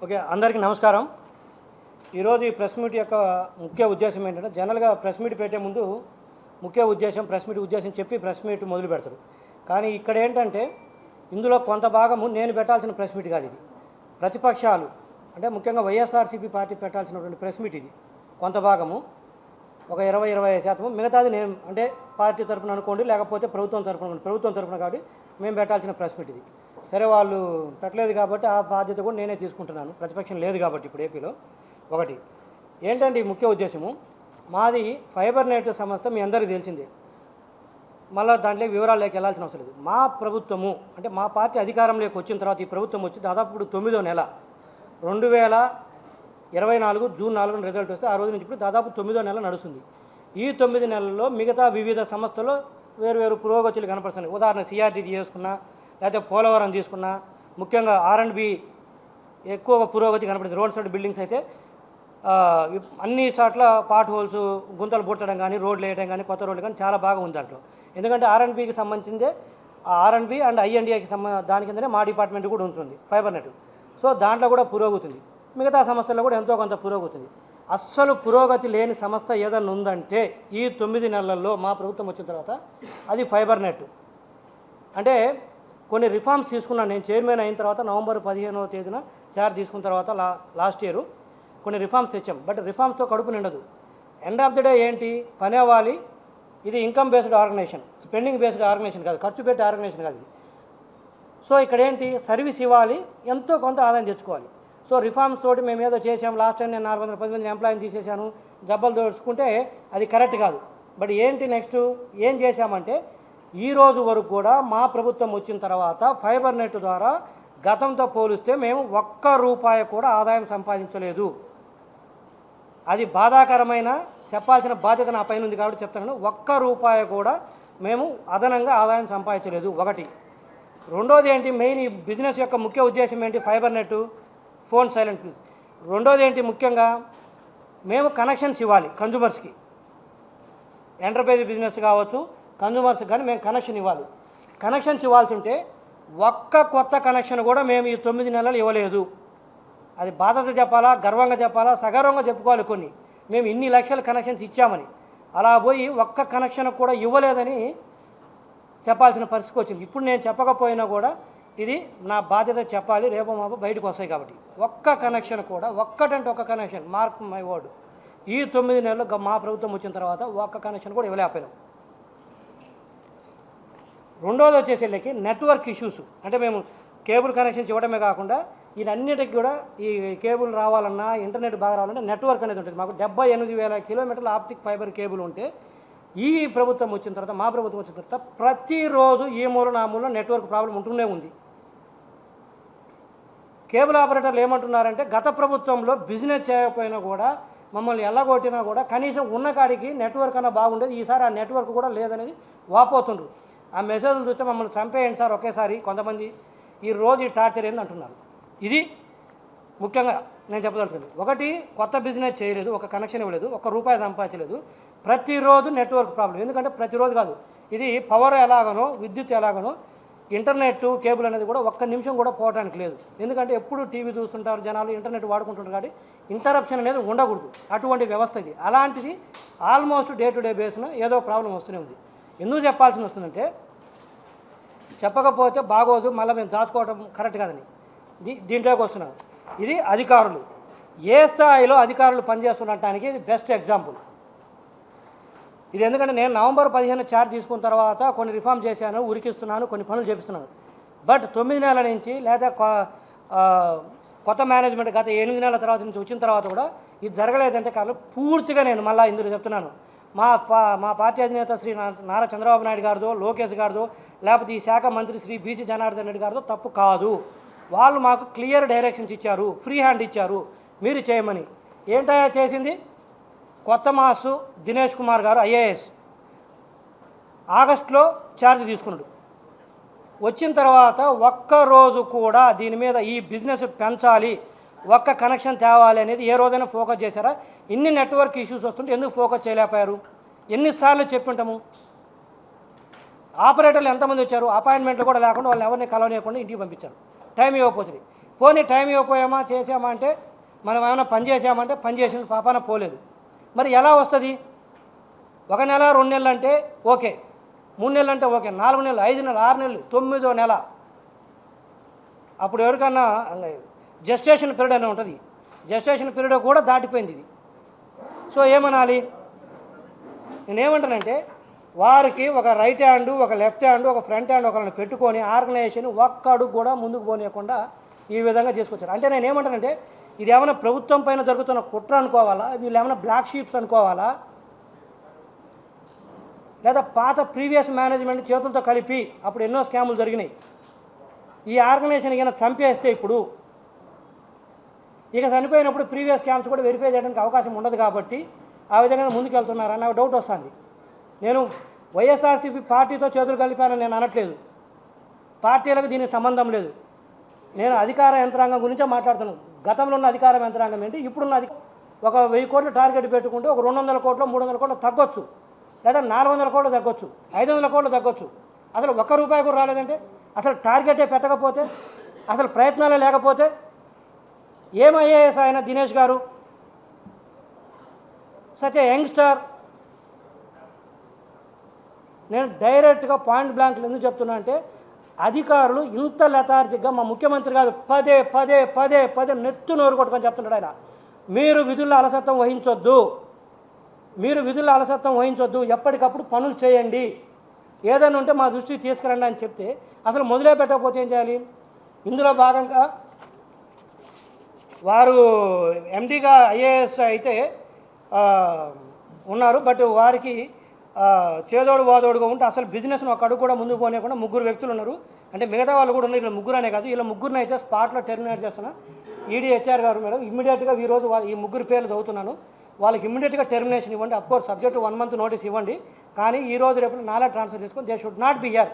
Okay, అందరికీ నమస్కారం. ఈరోజు ఈ ప్రెస్ మీట్ యొక్క ముఖ్య ఉద్దేశం ఏంటంటే, జనరల్గా ప్రెస్ మీట్ పెట్టే ముందు ముఖ్య ఉద్దేశం ప్రెస్ మీట్ ఉద్దేశం చెప్పి ప్రెస్ మీట్ మొదలు పెడతారు. కానీ ఇక్కడ ఏంటంటే, ఇందులో కొంత భాగము నేను పెట్టాల్సిన ప్రెస్ మీట్ కాదు. ఇది ప్రతిపక్షాలు అంటే ముఖ్యంగా వైఎస్ఆర్సీపీ పార్టీ పెట్టాల్సినటువంటి ప్రెస్ మీట్. ఇది కొంత భాగము ఒక 20-25% మిగతాది నేను అంటే పార్టీ తరఫున అనుకోండి, లేకపోతే ప్రభుత్వం తరఫున అనుకోండి. ప్రభుత్వం తరఫున కాబట్టి మేము పెట్టాల్సిన ప్రెస్ మీట్ ఇది. సరే, వాళ్ళు పెట్టలేదు కాబట్టి ఆ బాధ్యత కూడా నేనే తీసుకుంటున్నాను, ప్రతిపక్షం లేదు కాబట్టి ఇప్పుడు ఏపీలో. ఒకటి ఏంటంటే ఈ ముఖ్య ఉద్దేశము, మాది ఫైబర్ నెట్ సంస్థ మీ అందరికీ తెలిసిందే, మళ్ళీ దాంట్లో వివరాల్లోకి వెళ్ళాల్సిన అవసరం లేదు. మా ప్రభుత్వము అంటే మా పార్టీ అధికారంలోకి వచ్చిన తర్వాత ఈ ప్రభుత్వం వచ్చి దాదాపు ఇప్పుడు 9వ నెల 2024 జూన్ 4న రిజల్ట్ వస్తే ఆ రోజు నుంచి ఇప్పుడు దాదాపు 9వ నెల నడుస్తుంది. ఈ 9 నెలల్లో మిగతా వివిధ సంస్థలు వేరు పురోగతులు కనపడుతున్నాయి. ఉదాహరణ సిఆర్టీజీ చేసుకున్నా, లేకపోతే పోలవరం తీసుకున్నా, ముఖ్యంగా R&B ఎక్కువగా పురోగతి కనపడింది. రోడ్ సైడ్ బిల్డింగ్స్ అయితే అన్ని చోట్ల పాట్ హోల్స్ గుంతలు పూడ్చడం కానీ, రోడ్లు వేయడం కానీ, కొత్త రోడ్లు కానీ చాలా బాగా ఉంది దాంట్లో. ఎందుకంటే R&Bకి సంబంధించిందే R&B అండ్ I&Dకి దాని కిందనే మా డిపార్ట్మెంట్ కూడా ఉంటుంది, ఫైబర్ నెట్. సో దాంట్లో కూడా పురోగతి, మిగతా సంస్థల్లో కూడా ఎంతో కొంత పురోగతి. అస్సలు పురోగతి లేని సంస్థ ఏదైనా ఉందంటే ఈ 9 నెలల్లో మా ప్రభుత్వం వచ్చిన తర్వాత అది ఫైబర్ నెట్. అంటే కొన్ని రిఫార్మ్స్ తీసుకున్నాను నేను చైర్మన్ అయిన తర్వాత. నవంబర్ 15వ తేదీన చార్జ్ తీసుకున్న తర్వాత లాస్ట్ ఇయర్ కొన్ని రిఫార్మ్స్ తెచ్చాం. బట్ రిఫార్మ్స్తో కడుపు నిండదు. ఎండ్ ఆఫ్ ది డే ఏంటి, పని అవ్వాలి. ఇది income based organisation, spending based organisation కాదు, ఖర్చు పెట్టే ఆర్గనైజేషన్ కాదు ఇది. సో ఇక్కడ ఏంటి, సర్వీస్ ఇవ్వాలి, ఎంతో కొంత ఆదాయం తెచ్చుకోవాలి. సో రిఫార్మ్స్ తోటి మేము ఏదో చేసాం, లాస్ట్ టైం నేను 410 మంది ఎంప్లాయీని తీసేశాను, జబ్బలు దోచుకుంటే అది కరెక్ట్ కాదు. బట్ ఏంటి నెక్స్ట్ ఏం చేశామంటే, ఈ రోజు వరకు కూడా మా ప్రభుత్వం వచ్చిన తర్వాత ఫైబర్ నెట్ ద్వారా గతంతో పోలిస్తే మేము ₹1 కూడా ఆదాయం సంపాదించలేదు. అది బాధాకరమైన చెప్పాల్సిన బాధ్యత నా పైన ఉంది కాబట్టి చెప్తాను. ₹1 కూడా మేము అదనంగా ఆదాయం సంపాదించలేదు. ఒకటి. రెండోది ఏంటి, మెయిన్ ఈ బిజినెస్ యొక్క ముఖ్య ఉద్దేశం ఏంటి, fibre net phone silent please. రెండోది ఏంటి, ముఖ్యంగా మేము కనెక్షన్స్ ఇవ్వాలి కన్జ్యూమర్స్కి. ఎంటర్ప్రైజ్ బిజినెస్ కావచ్చు, కన్జ్యూమర్స్కి కానీ మేము కనెక్షన్ ఇవ్వాలి. కనెక్షన్స్ ఇవ్వాల్సి ఉంటే ఒక్క కొత్త కనెక్షన్ కూడా మేము ఈ 9 నెలలు ఇవ్వలేదు. అది బాధ్యత చెప్పాలా, గర్వంగా చెప్పాలా, సగర్వంగా చెప్పుకోవాలి. కొన్ని మేము ఇన్ని లక్షల కనెక్షన్స్ ఇచ్చామని, అలా పోయి ఒక్క కనెక్షన్ కూడా ఇవ్వలేదని చెప్పాల్సిన పరిస్థితి వచ్చింది. ఇప్పుడు నేను చెప్పకపోయినా కూడా ఇది నా బాధ్యత చెప్పాలి, రేపు మాపు బయటకు వస్తాయి కాబట్టి. ఒక్క కనెక్షన్ కూడా, ఒక్కటంటే ఒక్క కనెక్షన్, మార్క్ మై వర్డ్, ఈ 9 నెలలు మా ప్రభుత్వం వచ్చిన తర్వాత ఒక్క కనెక్షన్ కూడా ఇవ్వలేకపోయినాం. రెండోది వచ్చేసరికి నెట్వర్క్ ఇష్యూస్. అంటే మేము కేబుల్ కనెక్షన్స్ ఇవ్వడమే కాకుండా వీటన్నిటికి కూడా ఈ కేబుల్ రావాలన్నా, ఇంటర్నెట్ బాగా రావాలన్నా నెట్వర్క్ అనేది ఉంటుంది. మాకు 78,000 కిలోమీటర్ల ఆప్టిక్ ఫైబర్ కేబుల్ ఉంటే ఈ ప్రభుత్వం వచ్చిన తర్వాత, మా ప్రభుత్వం వచ్చిన తర్వాత ప్రతిరోజు ఈ మూల ఆ మూల నెట్వర్క్ ప్రాబ్లం ఉంటూనే ఉంది. కేబుల్ ఆపరేటర్లు ఏమంటున్నారంటే, గత ప్రభుత్వంలో బిజినెస్ చేయకపోయినా కూడా, మమ్మల్ని ఎల్లగొట్టినా కూడా కనీసం ఉన్న కాడికి నెట్వర్క్ అన్న బాగుండేది, ఈసారి ఆ నెట్వర్క్ కూడా లేదనేది వాపోతుండ్రు. ఆ మెసేజ్లు చూస్తే మమ్మల్ని చంపేయండి సార్ ఒకేసారి కొంతమంది, ఈ రోజు ఈ టార్చర్ ఏంది అంటున్నారు. ఇది ముఖ్యంగా నేను చెప్పదలుచుకుంది. ఒకటి, కొత్త బిజినెస్ చేయలేదు, ఒక కనెక్షన్ ఇవ్వలేదు, ₹1 సంపాదించలేదు. ప్రతిరోజు నెట్వర్క్ ప్రాబ్లం. ఎందుకంటే ప్రతిరోజు కాదు, ఇది పవర్ ఎలాగనో, విద్యుత్ ఎలాగనో, ఇంటర్నెట్ కేబుల్ అనేది కూడా ఒక్క నిమిషం కూడా పోవడానికి లేదు. ఎందుకంటే ఎప్పుడు టీవీ చూస్తుంటారు జనాలు, ఇంటర్నెట్ వాడుకుంటుంటారు కాబట్టి ఇంటరప్షన్ అనేది ఉండకూడదు. అటువంటి వ్యవస్థ ఇది. అలాంటిది ఆల్మోస్ట్ డే టు డే బేస్న ఏదో ప్రాబ్లం వస్తూనే ఉంది. ఎందుకు చెప్పాల్సి వస్తుందంటే, చెప్పకపోతే బాగోదు, మళ్ళీ మేము దాచుకోవడం కరెక్ట్ కాదని దీంట్లోకి వస్తున్నాను. ఇది అధికారులు ఏ స్థాయిలో అధికారులు పనిచేస్తున్నటానికి ఇది బెస్ట్ ఎగ్జాంపుల్. ఇది ఎందుకంటే నేను నవంబర్ 15 ఛార్జ్ తీసుకున్న తర్వాత కొన్ని రిఫార్మ్ చేశాను, ఉరికిస్తున్నాను, కొన్ని పనులు చేపిస్తున్నాను. బట్ 9 నెలల నుంచి లేదా కొత్త మేనేజ్మెంట్ గత 8 నెలల తర్వాత నుంచి వచ్చిన తర్వాత కూడా ఇది జరగలేదంటే కారణం పూర్తిగా నేను మళ్ళీ ఇందులో చెప్తున్నాను, మా పార్టీ అధినేత శ్రీ నారా చంద్రబాబు నాయుడు గారిదో, లోకేష్ గారిదో, లేకపోతే ఈ శాఖ మంత్రి శ్రీ బీసీ జనార్దన్ రెడ్డి గారిదో తప్పు కాదు. వాళ్ళు మాకు క్లియర్ డైరెక్షన్స్ ఇచ్చారు, ఫ్రీ హ్యాండ్ ఇచ్చారు, మీరు చేయమని. ఏంటయ్యా చేసింది, కొత్త మాసు దినేష్ కుమార్ గారు IAS ఆగస్టులో ఛార్జ్ తీసుకున్నాడు. వచ్చిన తర్వాత ఒక్కరోజు కూడా దీని మీద ఈ బిజినెస్ పెంచాలి, ఒక్క కనెక్షన్ తేవాలి అనేది ఏ రోజైనా ఫోకస్ చేశారా? ఇన్ని నెట్వర్క్ ఇష్యూస్ వస్తుంటే ఎందుకు ఫోకస్ చేయలేకపోయారు? ఎన్నిసార్లు చెప్పుంటాము. ఆపరేటర్లు ఎంతమంది వచ్చారు, అపాయింట్మెంట్లు కూడా లేకుండా వాళ్ళు ఎవరిని కలవనీయకుండా ఇంటికి పంపించారు, టైం ఇవ్వకపోతుంది. పోనీ టైం ఇవ్వకపోయామా చేసామా అంటే మనం ఏమైనా పని చేసామంటే పని చేసిన పాపాన పోలేదు. మరి ఎలా వస్తుంది? 1 నెల 2 నెలలు అంటే ఓకే, 3 నెలలు అంటే ఓకే, 4 నెలలు 5 నెలలు 6 నెలలు 9వ నెల అప్పుడు ఎవరికన్నా జెస్టేషన్ పీరియడ్ అని ఉంటుంది, జెస్టేషన్ పీరియడ్ కూడా దాటిపోయింది ఇది. సో ఏమనాలి? నేనేమంటానంటే వారికి ఒక రైట్ హ్యాండ్, ఒక లెఫ్ట్ హ్యాండ్, ఒక ఫ్రంట్ హ్యాండ్ ఒకరిని పెట్టుకొని ఆర్గనైజేషన్ ఒక్క అడుగు కూడా ముందుకు పోనీయకుండా ఈ విధంగా చేసుకొచ్చారు. అంటే నేను ఏమంటానంటే ఇది ఏమైనా ప్రభుత్వం పైన జరుగుతున్న కుట్ర అనుకోవాలా, వీళ్ళు ఏమైనా బ్లాక్ షీప్స్ అనుకోవాలా, లేదా పాత ప్రీవియస్ మేనేజ్మెంట్ చేతులతో కలిపి అప్పుడు ఎన్నో స్కాములు జరిగినాయి. ఈ ఆర్గనైజేషన్ ఇక చంపేస్తే ఇప్పుడు ఇక చనిపోయినప్పుడు ప్రీవియస్ స్కామ్స్ కూడా వెరిఫై చేయడానికి అవకాశం ఉండదు కాబట్టి ఆ విధంగా ముందుకు వెళ్తున్నారని నాకు డౌట్ వస్తుంది. నేను వైఎస్ఆర్సీపీ పార్టీతో చేతులు కలిపానని నేను అనట్లేదు, పార్టీలకు దీనికి సంబంధం లేదు. నేను అధికార యంత్రాంగం గురించే మాట్లాడుతున్నాను. గతంలో ఉన్న అధికార యంత్రాంగం ఏంటి, ఇప్పుడున్న ఒక 1000 కోట్లు టార్గెట్ పెట్టుకుంటే ఒక 200 కోట్లు 300 కోట్లు తగ్గొచ్చు, లేదా 400 కోట్లు తగ్గొచ్చు, 500 కోట్లు తగ్గొచ్చు. అసలు ₹1 కూడా రాలేదంటే, అసలు టార్గెటే పెట్టకపోతే, అసలు ప్రయత్నాలే లేకపోతే ఏం ఐఏఎస్ ఆయన దినేష్ గారు? Such a youngster. నేను డైరెక్ట్గా పాయింట్ బ్లాంక్లు ఎందుకు చెప్తున్నా అంటే అధికారులు ఇంత లెథార్జిక్గా మా ముఖ్యమంత్రి గారు పదే పదే పదే పదే నెత్తు నోరు కొట్టుకొని చెప్తున్నాడు ఆయన, మీరు విధుల్లో అలసత్వం వహించొద్దు, మీరు విధుల్లో అలసత్వం వహించొద్దు, ఎప్పటికప్పుడు పనులు చేయండి, ఏదైనా ఉంటే మా దృష్టికి తీసుకురండి అని చెప్తే అసలు మొదలే పెట్టకపోతే ఏం చేయాలి? ఇందులో భాగంగా వారు ఎండీగా ఐఏఎస్ అయితే ఉన్నారు, బట్ వారికి చేదోడు వాదోడుగా ఉంటే అసలు బిజినెస్ను ఒక అడుగు కూడా ముందుకు పోనీయకుండా 3 వ్యక్తులు ఉన్నారు. అంటే మిగతా వాళ్ళు కూడా ఉన్నారు, ఇలా 3 అనే కాదు, ఇలా 3 అయితే స్పాట్లో టెర్మినేట్ చేస్తున్నా. ఈడీ హెచ్ఆర్ గారు మేడం ఇమ్మీడియట్గా ఈరోజు ఈ 3 పేర్లు చదువుతున్నాను, వాళ్ళకి ఇమ్మీడియట్గా టెర్మినేషన్ ఇవ్వండి. అఫ్కోర్స్ సబ్జెక్టు 1 మంత్ నోటీస్ ఇవ్వండి, కానీ ఈ రోజు రేపు నాలా ట్రాన్స్ఫర్ చేసుకొని they should not be here.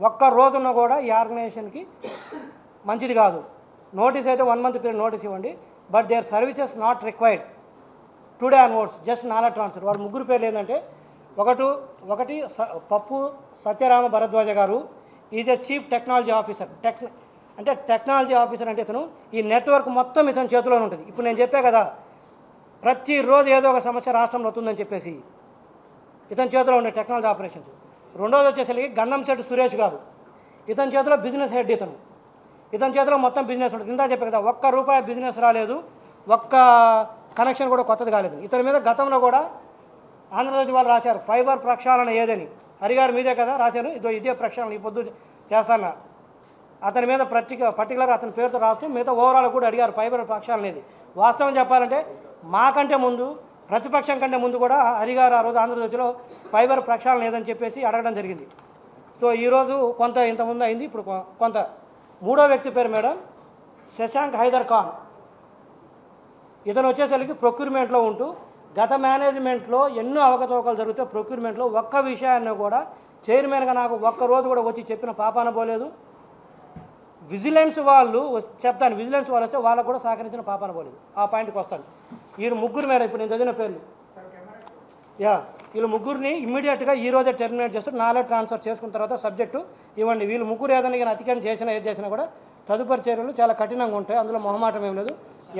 ఒక్క రోజున కూడా ఈ ఆర్గనైజేషన్కి మంచిది కాదు. నోటీస్ అయితే 1 మంత్ పీరియడ్ నోటీస్ ఇవ్వండి, but their services not required today onwards, just నాలా ట్రాన్స్ఫర్. వాడు 3 పేర్లు ఏంటంటే ఒకటి పప్పు సత్యరామ భరద్వాజ గారు, is a chief technology officer. అంటే టెక్నాలజీ ఆఫీసర్ అంటే ఇతను ఈ నెట్వర్క్ మొత్తం ఇతని చేతిలోనే ఉంటుంది. ఇప్పుడు నేను చెప్పే కదా, ప్రతిరోజు ఏదో ఒక సమస్య రాష్ట్రంలో వస్తుందని చెప్పేసి ఇతని చేతిలో ఉండే టెక్నాలజీ ఆపరేషన్స్. రెండోది వచ్చేసరికి గంధంశెట్టి సురేష్ గారు, ఇతని చేతిలో బిజినెస్ హెడ్, ఇతని చేతిలో మొత్తం బిజినెస్ ఉంటుంది. ఇందా చెప్పే కదా, ₹1 బిజినెస్ రాలేదు, ఒక్క కనెక్షన్ కూడా కొత్తది కాలేదు. ఇతని మీద గతంలో కూడా ఆంధ్రజ్యోతి వాళ్ళు రాశారు ఫైబర్ ప్రక్షాళన ఏదని, హరిగారి మీదే కదా రాశాను, ఇదే ప్రక్షాళన ఈ పొద్దు చేస్తాను. అతని మీద పర్టికులర్ అతని పేరుతో రాస్తూ మిగతా ఓవరాల్ కూడా అడిగారు ఫైబర్ ప్రక్షాళన ఏది. వాస్తవం చెప్పాలంటే మాకంటే ముందు, ప్రతిపక్షం కంటే ముందు కూడా హరిగారు ఆ రోజు ఆంధ్రజ్యోతిలో ఫైబర్ ప్రక్షాళన ఏదని చెప్పేసి అడగడం జరిగింది. సో ఈరోజు కొంత ఇంతకుముందు అయింది, ఇప్పుడు కొంత. 3వ వ్యక్తి పేరు మేడం శశాంక్ హైదర్ ఖాన్. ఇతను వచ్చేసరికి ప్రొక్యూర్మెంట్లో ఉంటూ గత మేనేజ్మెంట్లో ఎన్నో అవకతవకలు జరిగితే ప్రొక్యూర్మెంట్లో ఒక్క విషయాన్ని కూడా చైర్మన్గా నాకు ఒక్కరోజు కూడా వచ్చి చెప్పిన పాపాన పోలేదు. విజిలెన్స్ వాళ్ళు చెప్తాను, విజిలెన్స్ వాళ్ళు వస్తే వాళ్ళకు కూడా సహకరించిన పాపాన పోలేదు. ఆ పాయింట్కి వస్తాను. వీళ్ళు 3 మేడం ఇప్పుడు నేను చదివిన పేర్లు, వీళ్ళు 3ని ఇమ్మీడియట్గా ఈ రోజే టెర్మినేట్ చేస్తూ నాలా ట్రాన్స్ఫర్ చేసుకున్న తర్వాత సబ్జెక్టు ఇవ్వండి. వీళ్ళు 3 ఏదైనా అతిక్రమం చేసినా ఏది చేసినా కూడా తదుపరి చర్యలు చాలా కఠినంగా ఉంటాయి, అందులో మొహమాటం ఏం లేదు.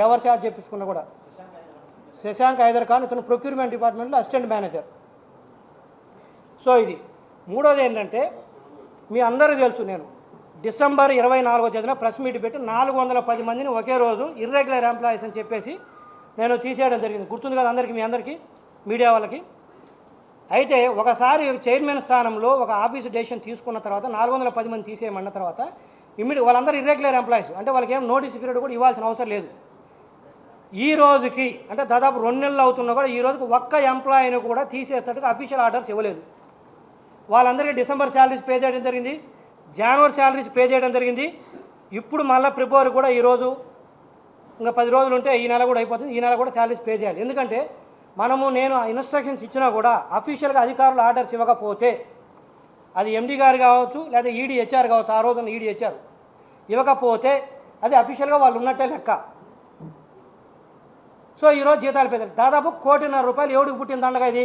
ఎవరు ఛార్జ్ చేపించుకున్నా కూడా. శశాంక్ హైదర్ ఖాన్ ఇతను ప్రొక్యూర్మెంట్ డిపార్ట్మెంట్లో అసిస్టెంట్ మేనేజర్. సో ఇది. 3వది ఏంటంటే మీ అందరికీ తెలుసు, నేను డిసెంబర్ 24వ తేదీన ప్రెస్ మీట్ పెట్టి 410 మందిని ఒకే రోజు ఇర్రెగ్యులర్ ఎంప్లాయీస్ అని చెప్పేసి నేను తీసేయడం జరిగింది. గుర్తుంది కదా అందరికీ, మీ అందరికీ, మీడియా వాళ్ళకి. అయితే ఒకసారి చైర్మన్ స్థానంలో ఒక ఆఫీసు డెసిషన్ తీసుకున్న తర్వాత 410 మంది తీసేయమన్న తర్వాత వాళ్ళందరూ ఇర్రెగ్యులర్ ఎంప్లాయీస్, అంటే వాళ్ళకి ఏం నోటీస్ పీరియడ్ కూడా ఇవ్వాల్సిన అవసరం లేదు. ఈ రోజుకి అంటే దాదాపు 2 నెలలు అవుతున్నా కూడా ఈ రోజుకి ఒక్క ఎంప్లాయీని కూడా తీసేసేటట్టుగా అఫీషియల్ ఆర్డర్స్ ఇవ్వలేదు. వాళ్ళందరికీ డిసెంబర్ శాలరీస్ పే చేయడం జరిగింది, జనవరి శాలరీస్ పే చేయడం జరిగింది. ఇప్పుడు మళ్ళీ ఫిబ్రవరి కూడా ఈరోజు ఇంకా 10 రోజులు ఉంటే ఈ నెల కూడా అయిపోతుంది, ఈ నెల కూడా శాలరీస్ పే చేయాలి. ఎందుకంటే నేను ఇన్స్ట్రక్షన్స్ ఇచ్చినా కూడా అఫీషియల్గా అధికారులు ఆర్డర్స్ ఇవ్వకపోతే, అది ఎండీ గారు కావచ్చు లేదా ఈడీ హెచ్ఆర్ కావచ్చు, ఆ రోజున ఈడీ హెచ్ఆర్ ఇవ్వకపోతే అది అఫీషియల్గా వాళ్ళు ఉన్నట్టే లెక్క. సో ఈరోజు జీతాలు పెద్దారు, దాదాపు ₹1.5 కోటి ఎవడికి పుట్టిన దండగా ఇది.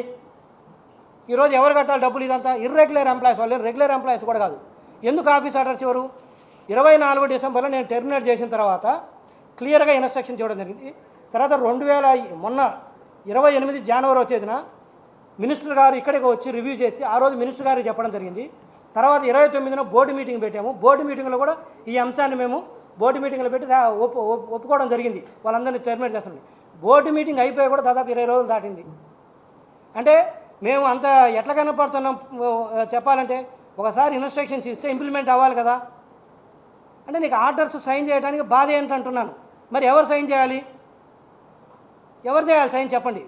ఈరోజు ఎవరు కట్టాలి డబ్బులు? ఇదంతా ఇర్రెగ్యులర్ ఎంప్లాయీస్, వాళ్ళు రెగ్యులర్ ఎంప్లాయీస్ కూడా కాదు. ఎందుకు ఆఫీస్ ఆర్డర్స్ ఇవ్వరు? 24 డిసెంబర్లో నేను టెర్మినేట్ చేసిన తర్వాత క్లియర్గా ఇన్స్ట్రక్షన్ ఇవ్వడం జరిగింది. తర్వాత 2000 మొన్న 28 జనవరి తేదీన మినిస్టర్ గారు ఇక్కడికి వచ్చి రివ్యూ చేసి ఆ రోజు మినిస్టర్ గారికి చెప్పడం జరిగింది. తర్వాత 29న బోర్డు మీటింగ్ పెట్టాము. బోర్డు మీటింగ్లో కూడా ఈ అంశాన్ని మేము బోర్డు మీటింగ్లో పెట్టి ఒప్పుకోవడం జరిగింది, వాళ్ళందరినీ టెర్మినేట్ చేస్తుంది. బోర్డు మీటింగ్ అయిపోయి కూడా దాదాపు 20 రోజులు దాటింది. అంటే మేము అంత ఎట్లా కనపడుతున్నాం చెప్పాలంటే, ఒకసారి ఇన్స్ట్రక్షన్స్ ఇస్తే ఇంప్లిమెంట్ అవ్వాలి కదా. అంటే నీకు ఆర్డర్స్ సైన్ చేయడానికి బాధ ఏంటంటున్నాను. మరి ఎవరు సైన్ చేయాలి? ఎవరు చేయాలి సైన్ చెప్పండి?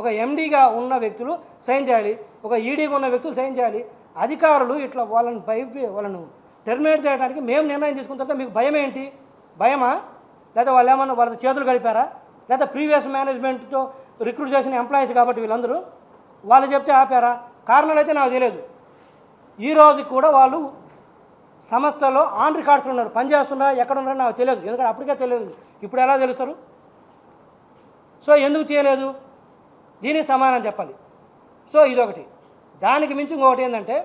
ఒక ఎండీగా ఉన్న వ్యక్తులు సైన్ చేయాలి, ఒక ఈడీగా ఉన్న వ్యక్తులు సైన్ చేయాలి. అధికారులు ఇట్లా వాళ్ళను టెర్మినేట్ చేయడానికి మేము నిర్ణయం తీసుకున్న తర్వాత మీకు భయం ఏంటి? భయమా? లేదా వాళ్ళు ఏమన్నా వాళ్ళతో చేతులు కలిపారా? లేదా ప్రీవియస్ మేనేజ్మెంట్తో రిక్రూట్ చేసిన ఎంప్లాయీస్ కాబట్టి వీళ్ళందరూ వాళ్ళు చెప్తే ఆపారా? కారణాలు అయితే నాకు తెలియదు. ఈరోజు కూడా వాళ్ళు సంస్థలో ఆన్ రికార్డ్స్లో ఉన్నారు, పనిచేస్తున్నా ఎక్కడ ఉన్నారో నాకు తెలియదు. ఎందుకంటే అప్పటికే తెలియదు, ఇప్పుడు ఎలా తెలుస్తారు? సో ఎందుకు చేయలేదు? దీనికి సమాధానం చెప్పాలి. సో ఇదొకటి. దానికి మించి ఇంకొకటి ఏంటంటే,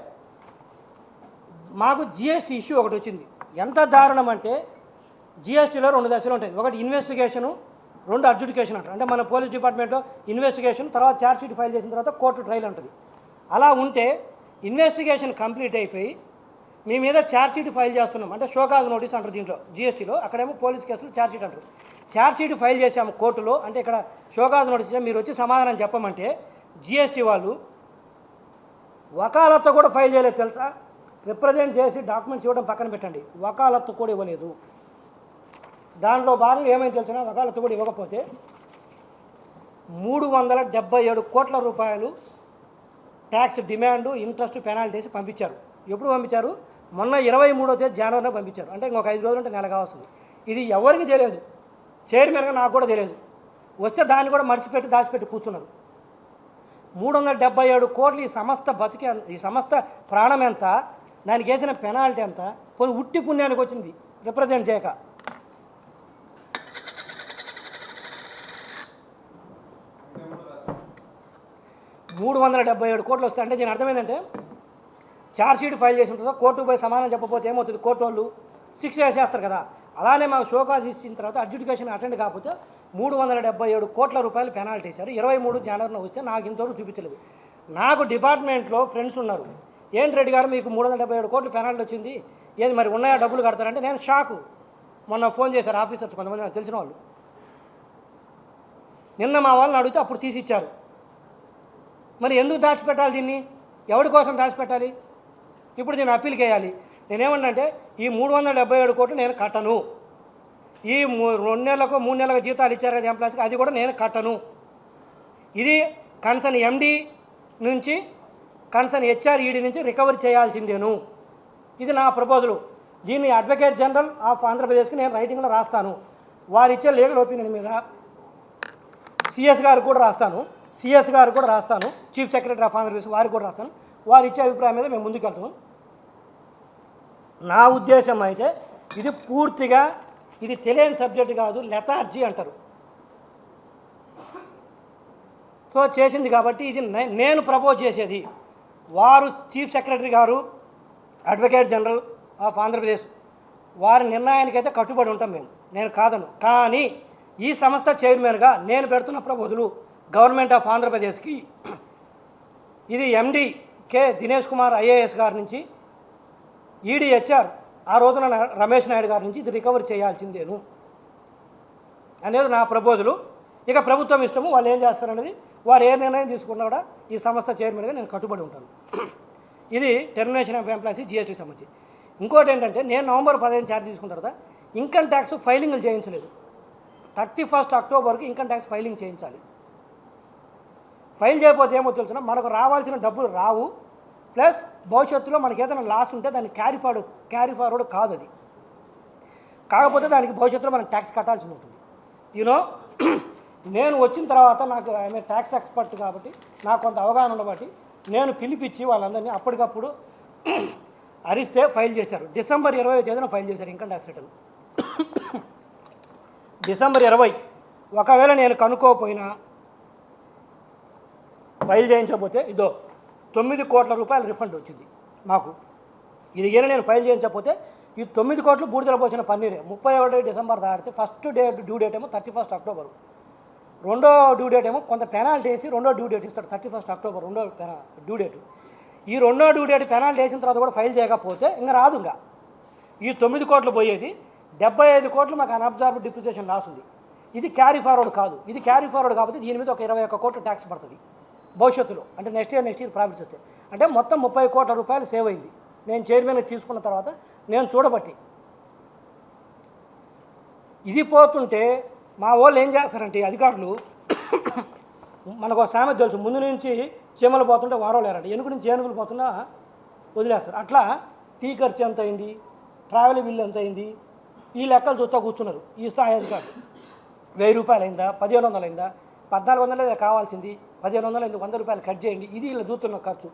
మాకు జిఎస్టీ ఇష్యూ ఒకటి వచ్చింది. ఎంత దారుణం అంటే, జిఎస్టీలో 2 దశలు ఉంటాయి. ఒకటి ఇన్వెస్టిగేషను, 2 అడ్జుడికేషన్ అంటారు. అంటే మన పోలీస్ డిపార్ట్మెంట్లో ఇన్వెస్టిగేషన్, తర్వాత ఛార్జ్ షీట్ ఫైల్ చేసిన తర్వాత కోర్టు ట్రయల్ ఉంటుంది. అలా ఉంటే ఇన్వెస్టిగేషన్ కంప్లీట్ అయిపోయి మీ మీద ఛార్జ్ షీట్ ఫైల్ చేస్తున్నాం, అంటే షోకాజ్ నోటీస్ అంటారు దీంట్లో జిఎస్టీలో, అక్కడేమో పోలీస్ కేసులు ఛార్జ్ షీట్ అంటారు. ఛార్జ్ షీట్ ఫైల్ చేసాము కోర్టులో, అంటే ఇక్కడ షోకాజ్ నోటీస్ మీరు వచ్చి సమాధానం చెప్పమంటే జిఎస్టీ వాళ్ళు వకాలత్తు కూడా ఫైల్ చేయలేదు తెలుసా. రిప్రజెంట్ చేసి డాక్యుమెంట్స్ ఇవ్వడం పక్కన పెట్టండి, వకాలత్తు కూడా ఇవ్వలేదు. దాంట్లో భాగంగా ఏమైంది తెలిసినా, వకాలత్తు కూడా ఇవ్వకపోతే 377 కోట్ల రూపాయలు ట్యాక్స్ డిమాండు, ఇంట్రెస్ట్, పెనాల్టీస్ పంపించారు. ఎప్పుడు పంపించారు? మొన్న 23వ జనవరిలో పంపించారు. అంటే ఇంకొక 5 రోజులు అంటే నెల కావస్తుంది. ఇది ఎవరికి తెలియదు, చైర్మన్గా నాకు కూడా తెలియదు. వస్తే దాన్ని కూడా మర్చిపెట్టి దాచిపెట్టి కూర్చున్నారు. 377 కోట్లు ఈ సంస్థ బతికే, ఈ సంస్థ ప్రాణం ఎంత, దానికి వేసిన పెనాల్టీ ఎంత, పోనీ ఉట్టి పుణ్యానికి వచ్చింది రిప్రజెంట్ చేయక. $377 కోట్లు వస్తాయి. అంటే దీని అర్థమైందంటే, ఛార్జ్ షీట్ ఫైల్ చేసిన తర్వాత కోర్టుకు పోయి సమాధానం చెప్పకపోతే ఏమవుతుంది, కోర్టు వాళ్ళు 6 వేసేస్తారు కదా. అలానే మాకు షోకాజ్ ఇచ్చిన తర్వాత అడ్జుడికేషన్ అటెండ్ కాకపోతే 377 కోట్ల రూపాయలు పెనాల్టీ వేశారు. 23 జనవరిలో వస్తే నాకు ఇంతవరకు చూపించలేదు. నాకు డిపార్ట్మెంట్లో ఫ్రెండ్స్ ఉన్నారు, ఏంటి రెడ్డి గారు మీకు 377 కోట్లు పెనాల్టీ వచ్చింది, ఏది మరి ఉన్నాయా, డబ్బులు కడతారంటే నేను షాకు. మొన్న ఫోన్ చేశారు ఆఫీసర్స్ కొంతమంది నాకు తెలిసిన వాళ్ళు. నిన్న మా వాళ్ళని అడిగితే అప్పుడు తీసి ఇచ్చారు. మరి ఎందుకు దాచిపెట్టాలి దీన్ని? ఎవరి కోసం దాచిపెట్టాలి? ఇప్పుడు నేను అప్పీల్కి వేయాలి. నేనేమంటే ఈ 377 కోట్లు నేను కట్టను. ఈ 2 నెలలకు 3 నెలలకు జీతాలు ఇచ్చారు కదా ఎంప్లాయీస్కి, అది కూడా నేను కట్టను. ఇది కన్సర్న్ ఎండీ నుంచి, కన్సర్న్ హెచ్ఆర్ ఈడీ నుంచి రికవరీ చేయాల్సిందేను. ఇది నా ప్రపోజలు. దీన్ని అడ్వకేట్ జనరల్ ఆఫ్ ఆంధ్రప్రదేశ్కి నేను రైటింగ్లో రాస్తాను. వారు ఇచ్చే లీగల్ ఒపీనియన్ మీద సిఎస్ గారు కూడా రాస్తాను, చీఫ్ సెక్రటరీ ఆఫ్ ఆంధ్రప్రదేశ్ వారికి కూడా రాస్తాను. వారు ఇచ్చే అభిప్రాయం మీద మేము ముందుకు వెళ్తాము. నా ఉద్దేశం అయితే ఇది పూర్తిగా ఇది తెలియని సబ్జెక్ట్ కాదు, లెథార్జీ అంటారు. సో చేసింది కాబట్టి ఇది నేను ప్రపోజ్ చేసేది. వారు చీఫ్ సెక్రటరీ గారు, అడ్వకేట్ జనరల్ ఆఫ్ ఆంధ్రప్రదేశ్ వారి నిర్ణయానికైతే కట్టుబడి ఉంటాం మేము, నేను కాదను. కానీ ఈ సంస్థ చైర్మన్గా నేను పెడుతున్న ప్రపోజలు గవర్నమెంట్ ఆఫ్ ఆంధ్రప్రదేశ్కి ఇది ఎండి కె దినేష్ కుమార్ ఐఏఎస్ గారి నుంచి, ఈడీహెచ్ఆర్ ఆ రోజున రమేష్ నాయుడు గారి నుంచి ఇది రికవరీ చేయాల్సిందేను అనేది నా ప్రపోజలు. ఇక ప్రభుత్వం ఇష్టము, వాళ్ళు ఏం చేస్తారనేది, వారు ఏ నిర్ణయం తీసుకున్నా కూడా ఈ సంస్థ చైర్మన్గా నేను కట్టుబడి ఉంటాను. ఇది టెర్మినేషన్ ఆఫ్ ఎంప్లాయీస్ జిఎస్టీకి సంబంధించి. ఇంకోటి ఏంటంటే, నేను నవంబర్ 15 ఛార్జ్ తీసుకున్న తర్వాత ఇన్కమ్ ట్యాక్స్ ఫైలింగ్లు చేయించలేదు. 31 అక్టోబర్కి ఇన్కమ్ ట్యాక్స్ ఫైలింగ్ చేయించాలి. ఫైల్ చేయకపోతే ఏమో తెలుసున్నా, మనకు రావాల్సిన డబ్బులు రావు, ప్లస్ భవిష్యత్తులో మనకి ఏదైనా లాస్ ఉంటే దాన్ని క్యారీ ఫార్వర్డ్ కాదు అది. కాకపోతే దానికి భవిష్యత్తులో మనం ట్యాక్స్ కట్టాల్సి ఉంటుంది. యూనో నేను వచ్చిన తర్వాత నాకు ఐఎమ్ ట్యాక్స్ ఎక్స్పర్ట్ కాబట్టి నాకు కొంత అవగాహన ఉండబట్టి నేను పిలిపించి వాళ్ళందరినీ అప్పటికప్పుడు అరిస్తే ఫైల్ చేశారు. డిసెంబర్ 20వ తేదీన ఫైల్ చేశారు ఇన్కమ్ ట్యాక్స్ రిటర్న్. డిసెంబర్ 20. ఒకవేళ నేను కనుక్కోకపోయినా, ఫైల్ చేయించకపోతే ఇదో 9 కోట్ల రూపాయల రిఫండ్ వచ్చింది మాకు. ఇది నేను ఫైల్ చేయించకపోతే ఈ 9 కోట్లు బూడిదల పోసిన పన్నీరే. 31 డిసెంబర్ దాటితే ఫస్ట్ డ్యూ డేట్ ఏమో 31 అక్టోబర్, రెండో డ్యూ డేట్ ఏమో కొంత పెనాల్టీ వేసి రెండో డ్యూ డేట్ ఇస్తాడు 31 అక్టోబర్ రెండో డ్యూ డేట్. ఈ రెండో డ్యూ డేట్ పెనాల్టీ వేసిన తర్వాత కూడా ఫైల్ చేయకపోతే ఇంకా రాదు. ఇంకా ఈ 9 కోట్లు పోయేది 75 కోట్లు మాకు అన్అబ్జార్బ్డ్ డిప్రిసియేషన్ లాస్ ఉంది. ఇది క్యారీ ఫార్వర్డ్ కాదు. ఇది క్యారీ ఫార్వర్డ్ కాబట్టి దీని మీద ఒక 21 కోట్లు ట్యాక్స్ పడుతుంది భవిష్యత్తులో. అంటే నెక్స్ట్ ఇయర్ ప్రాఫిట్స్ వస్తాయి. అంటే మొత్తం 30 కోట్ల రూపాయలు సేవ్ అయింది నేను చైర్మన్ తీసుకున్న తర్వాత నేను చూడబట్టి. ఇది పోతుంటే మా వాళ్ళు ఏం చేస్తారంటే అధికారులు మనకు ఒక సామెత తెలుసు, ముందు నుంచి చీమలు పోతుంటే వారో లేరంటే, వెనుక నుంచి ఏనుగులు పోతున్నా వదిలేస్తారు. అట్లా టీ ఖర్చు ఎంత అయింది, ట్రావెల్ బిల్ ఎంత అయింది, ఈ లెక్కలు చూస్తూ కూర్చున్నారు ఈ స్థాయి అధికారులు. 1000 రూపాయలు అయిందా, 1500 అయిందా, 1400 కావాల్సింది, 1500 అయింది, 100 రూపాయలు కట్ చేయండి. ఇది ఇలా చూస్తున్న ఖర్చు.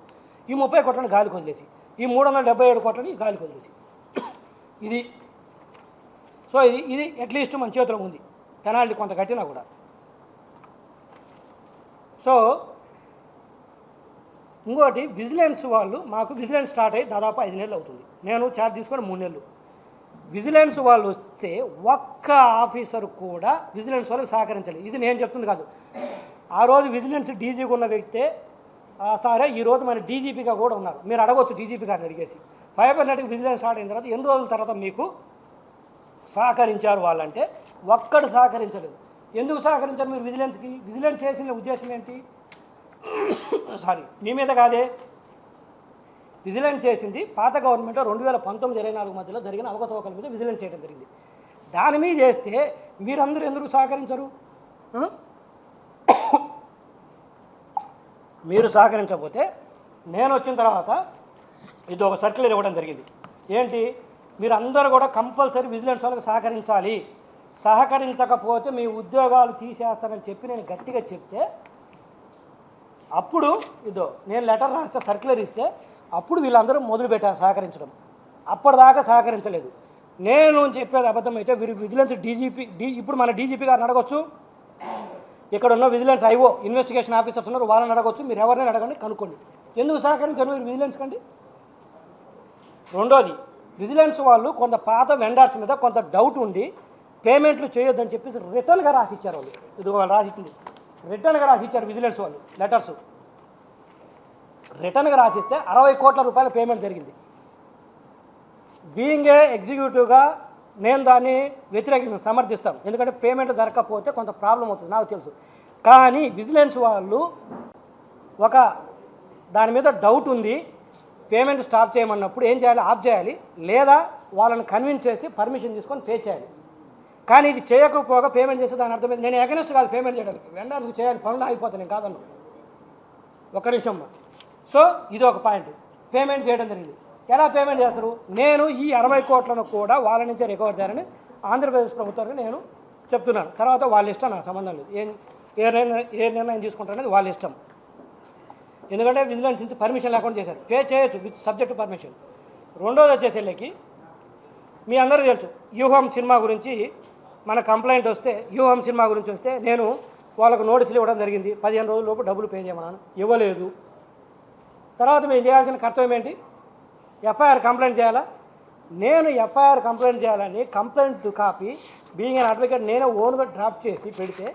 ఈ 30 కోట్లని గాలికి వదిలేసి, ఈ 377 కోట్లని గాలికి వదిలేసి ఇది. సో ఇది అట్లీస్ట్ మన చేతిలో ఉంది, పెనాల్టీ కొంత కట్టినా కూడా. సో ఇంకోటి విజిలెన్స్ వాళ్ళు, మాకు విజిలెన్స్ స్టార్ట్ అయ్యి దాదాపు 5 నెలలు అవుతుంది. నేను ఛార్జ్ తీసుకొని 3 నెలలు. విజిలెన్స్ వాళ్ళు వస్తే ఒక్క ఆఫీసర్ కూడా విజిలెన్స్ వాళ్ళకి సహకరించలేదు. ఇది నేను చెప్తుంది కాదు. ఆ రోజు విజిలెన్స్ డీజీగా ఉన్న వ్యక్తే సరే ఈరోజు మన డీజీపీగా కూడా ఉన్నారు. మీరు అడగవచ్చు డీజీపీ గారిని అడిగేసి, ఫైబర్ నెట్కి విజిలెన్స్ స్టార్ట్ అయిన తర్వాత ఎన్ని రోజుల తర్వాత మీకు సహకరించారు వాళ్ళంటే ఒక్కడు సహకరించలేదు. ఎందుకు సహకరించారు మీరు విజిలెన్స్కి? విజిలెన్స్ చేసిన ఉద్దేశం ఏంటి? సారీ, మీ మీద కాదే. విజిలెన్స్ చేసింది పాత గవర్నమెంట్లో 2019-24 మధ్యలో జరిగిన అవకతవకల మీద విజిలెన్స్ చేయడం జరిగింది. దాని మీద చేస్తే మీరందరూ ఎందుకు సహకరించరు? మీరు సహకరించకపోతే నేను వచ్చిన తర్వాత ఇది ఒక సర్క్యులర్ ఇవ్వడం జరిగింది. ఏంటి? మీరు అందరూ కూడా కంపల్సరీ విజిలెన్స్ వాళ్ళకి సహకరించాలి, సహకరించకపోతే మీ ఉద్యోగాలు తీసేస్తానని చెప్పి నేను గట్టిగా చెప్తే అప్పుడు నేను లెటర్ రాస్తే సర్క్యులర్ ఇస్తే అప్పుడు వీళ్ళందరూ మొదలుపెట్టారు సహకరించడం. అప్పటిదాకా సహకరించలేదు. నేను చెప్పేది అబద్ధం అయితే వీరు విజిలెన్స్ ఇప్పుడు మన డీజీపీ గారిని అడగొచ్చు, ఇక్కడ ఉన్న విజిలెన్స్ ఐఓ ఇన్వెస్టిగేషన్ ఆఫీసర్స్ ఉన్నారు, వాళ్ళని అడగొచ్చు, మీరు ఎవరినైనా అడగండి, కనుక్కోండి ఎందుకు సహకరించారు మీరు విజిలెన్స్ కండి. రెండోది, విజిలెన్స్ వాళ్ళు కొంత పాత వెండర్స్ మీద కొంత డౌట్ ఉండి పేమెంట్లు చేయొద్దని చెప్పేసి రిటర్న్గా రాసిచ్చారు. వాళ్ళు రాసిచ్చింది రిటర్న్గా రాసిచ్చారు విజిలెన్స్ వాళ్ళు లెటర్స్. రిటర్న్గా రాసిస్తే 60 కోట్ల రూపాయల పేమెంట్ జరిగింది. బీయింగ్ ఏ ఎగ్జిక్యూటివ్గా నేను దాన్ని సమర్థిస్తాను, ఎందుకంటే పేమెంట్ జరగకపోతే కొంత ప్రాబ్లం అవుతుంది నాకు తెలుసు. కానీ విజిలెన్స్ వాళ్ళు ఒక దాని మీద డౌట్ ఉంది, పేమెంట్ స్టాప్ చేయమన్నప్పుడు ఏం చేయాలి? ఆఫ్ చేయాలి, లేదా వాళ్ళని కన్విన్స్ చేసి పర్మిషన్ తీసుకొని పే చేయాలి. కానీ ఇది చేయకపోగా పేమెంట్ చేస్తే దాని అర్థం నేను అగెనిస్ట్ కాదు పేమెంట్ చేయడానికి, వెండర్స్కి చేయాలి, పనులు ఆగిపోతాయి, నేను కాదన్ను. ఒక్క నిమిషం. సో ఇది ఒక పాయింట్. పేమెంట్ చేయడం జరిగింది. ఎలా పేమెంట్ చేస్తారు? నేను ఈ 60 కోట్లను కూడా వాళ్ళ నుంచే రికవర్ చేయాలని ఆంధ్రప్రదేశ్ ప్రభుత్వానికి నేను చెప్తున్నాను. తర్వాత వాళ్ళ ఇష్టం, నాకు సంబంధం లేదు. ఏ నిర్ణయం తీసుకుంటారనేది వాళ్ళ ఇష్టం. ఎందుకంటే విజిలెన్స్ నుంచి పర్మిషన్ లేకుండా చేశారు. పే చేయొచ్చు విత్ సబ్జెక్ట్ పర్మిషన్. రెండోది వచ్చేసరికి మీ అందరూ తెలుసు, వ్యూహం సినిమా గురించి మన కంప్లైంట్ వస్తే, వ్యూహం సినిమా గురించి వస్తే నేను వాళ్ళకు నోటీసులు ఇవ్వడం జరిగింది. 15 రోజుల లోపు డబ్బులు పే చేయమన్నాను, ఇవ్వలేదు. తర్వాత మేము చేయాల్సిన కర్తవ్యం ఏంటి? ఎఫ్ఐఆర్ కంప్లైంట్ చేయాలా? నేను ఎఫ్ఐఆర్ కంప్లైంట్ చేయాలని complaint copy being an advocate నేనే ఓన్గా డ్రాఫ్ట్ చేసి పెడితే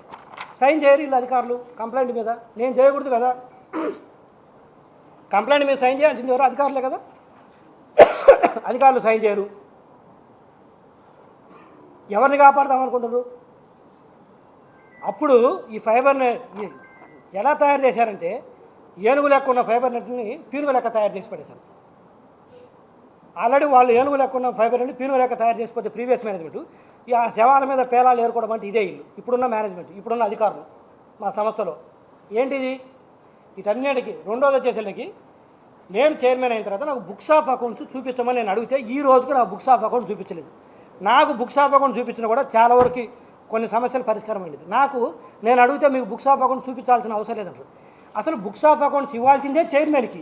సైన్ చేయరు వీళ్ళు అధికారులు. కంప్లైంట్ మీద నేను చేయకూడదు కదా, కంప్లైంట్ మీద సైన్ చేయాల్సింది ఎవరు? అధికారులే కదా. అధికారులు సైన్ చేయరు. ఎవరిని కాపాడదామనుకుంటున్నారు? అప్పుడు ఈ ఫైబర్ నెట్ ఎలా తయారు చేశారంటే ఏనుగు లెక్క ఉన్న ఫైబర్ నెట్ని పీనుగు లెక్క తయారు చేసి పడేశారు. ఆల్రెడీ వాళ్ళు ఏనుగు లెక్క ఉన్న ఫైబర్ నెట్ని పీనుగు లెక్క తయారు చేసిపోతే ప్రీవియస్ మేనేజ్మెంట్ ఈ ఆ శవాల మీద పేలాలు ఏరుకోవడం అంటే ఇదే ఇల్లు. ఇప్పుడున్న మేనేజ్మెంట్, ఇప్పుడున్న అధికారులు మా సంస్థలో ఏంటిది? వీటన్నిటికీ రెండోది వచ్చేసరికి నేను చైర్మన్ అయిన తర్వాత నాకు బుక్స్ ఆఫ్ అకౌంట్స్ చూపించమని నేను అడిగితే ఈ రోజుకు నాకు బుక్స్ ఆఫ్ అకౌంట్ చూపించలేదు. నాకు బుక్స్ ఆఫ్ అకౌంట్ చూపించినా కూడా చాలా వరకు కొన్ని సమస్యలు పరిష్కారం అయింది. నేను అడిగితే మీకు బుక్స్ ఆఫ్ అకౌంట్ చూపించాల్సిన అవసరం లేదంటారు. అసలు బుక్స్ ఆఫ్ అకౌంట్స్ ఇవ్వాల్సిందే చైర్మన్కి.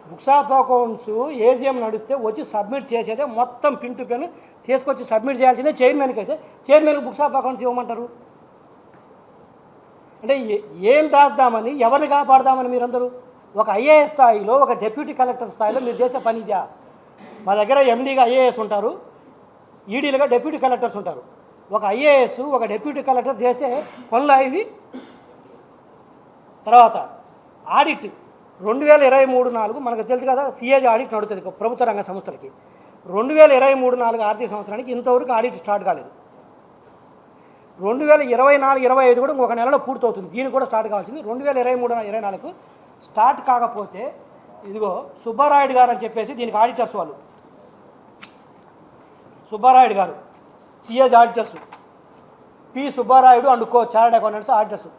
బుక్స్ ఆఫ్ అకౌంట్స్ ఏజిఎం నడిస్తే వచ్చి సబ్మిట్ చేసేదే మొత్తం పిన్ టు పిన్ తీసుకొచ్చి సబ్మిట్ చేయాల్సిందే చైర్మన్కి. అయితే చైర్మన్కి బుక్స్ ఆఫ్ అకౌంట్స్ ఇవ్వమంటారు అంటే ఏం దాద్దామని, ఎవరిని కాపాడదామని? మీరందరూ ఒక ఐఏఎస్ స్థాయిలో, ఒక డిప్యూటీ కలెక్టర్ స్థాయిలో మీరు చేసే పని ఇదా? మా దగ్గర ఎండీగా ఐఏఎస్ ఉంటారు, ఈడీలుగా డిప్యూటీ కలెక్టర్స్ ఉంటారు. ఒక ఐఏఎస్ ఒక డిప్యూటీ కలెక్టర్ చేసే పనులు ఇవి. తర్వాత ఆడిట్ 2023-24 మనకు తెలుసు కదా, సిఏజీ ఆడిట్ నడుస్తుంది ప్రభుత్వ రంగ సంస్థలకి. 2023-24 ఆర్థిక సంవత్సరానికి ఇంతవరకు ఆడిట్ స్టార్ట్ కాలేదు. 2024-25 కూడా ఇంకొక నెలలో పూర్తవుతుంది, దీనికి కూడా స్టార్ట్ కావాల్సింది. 2023-24 స్టార్ట్ కాకపోతే ఇదిగో సుబ్బారాయుడు గారు అని చెప్పేసి దీనికి ఆడిటర్స్ వాళ్ళు, సుబ్బారాయుడు గారు CAG auditors, P Subbarayudu and co chartered accountants auditors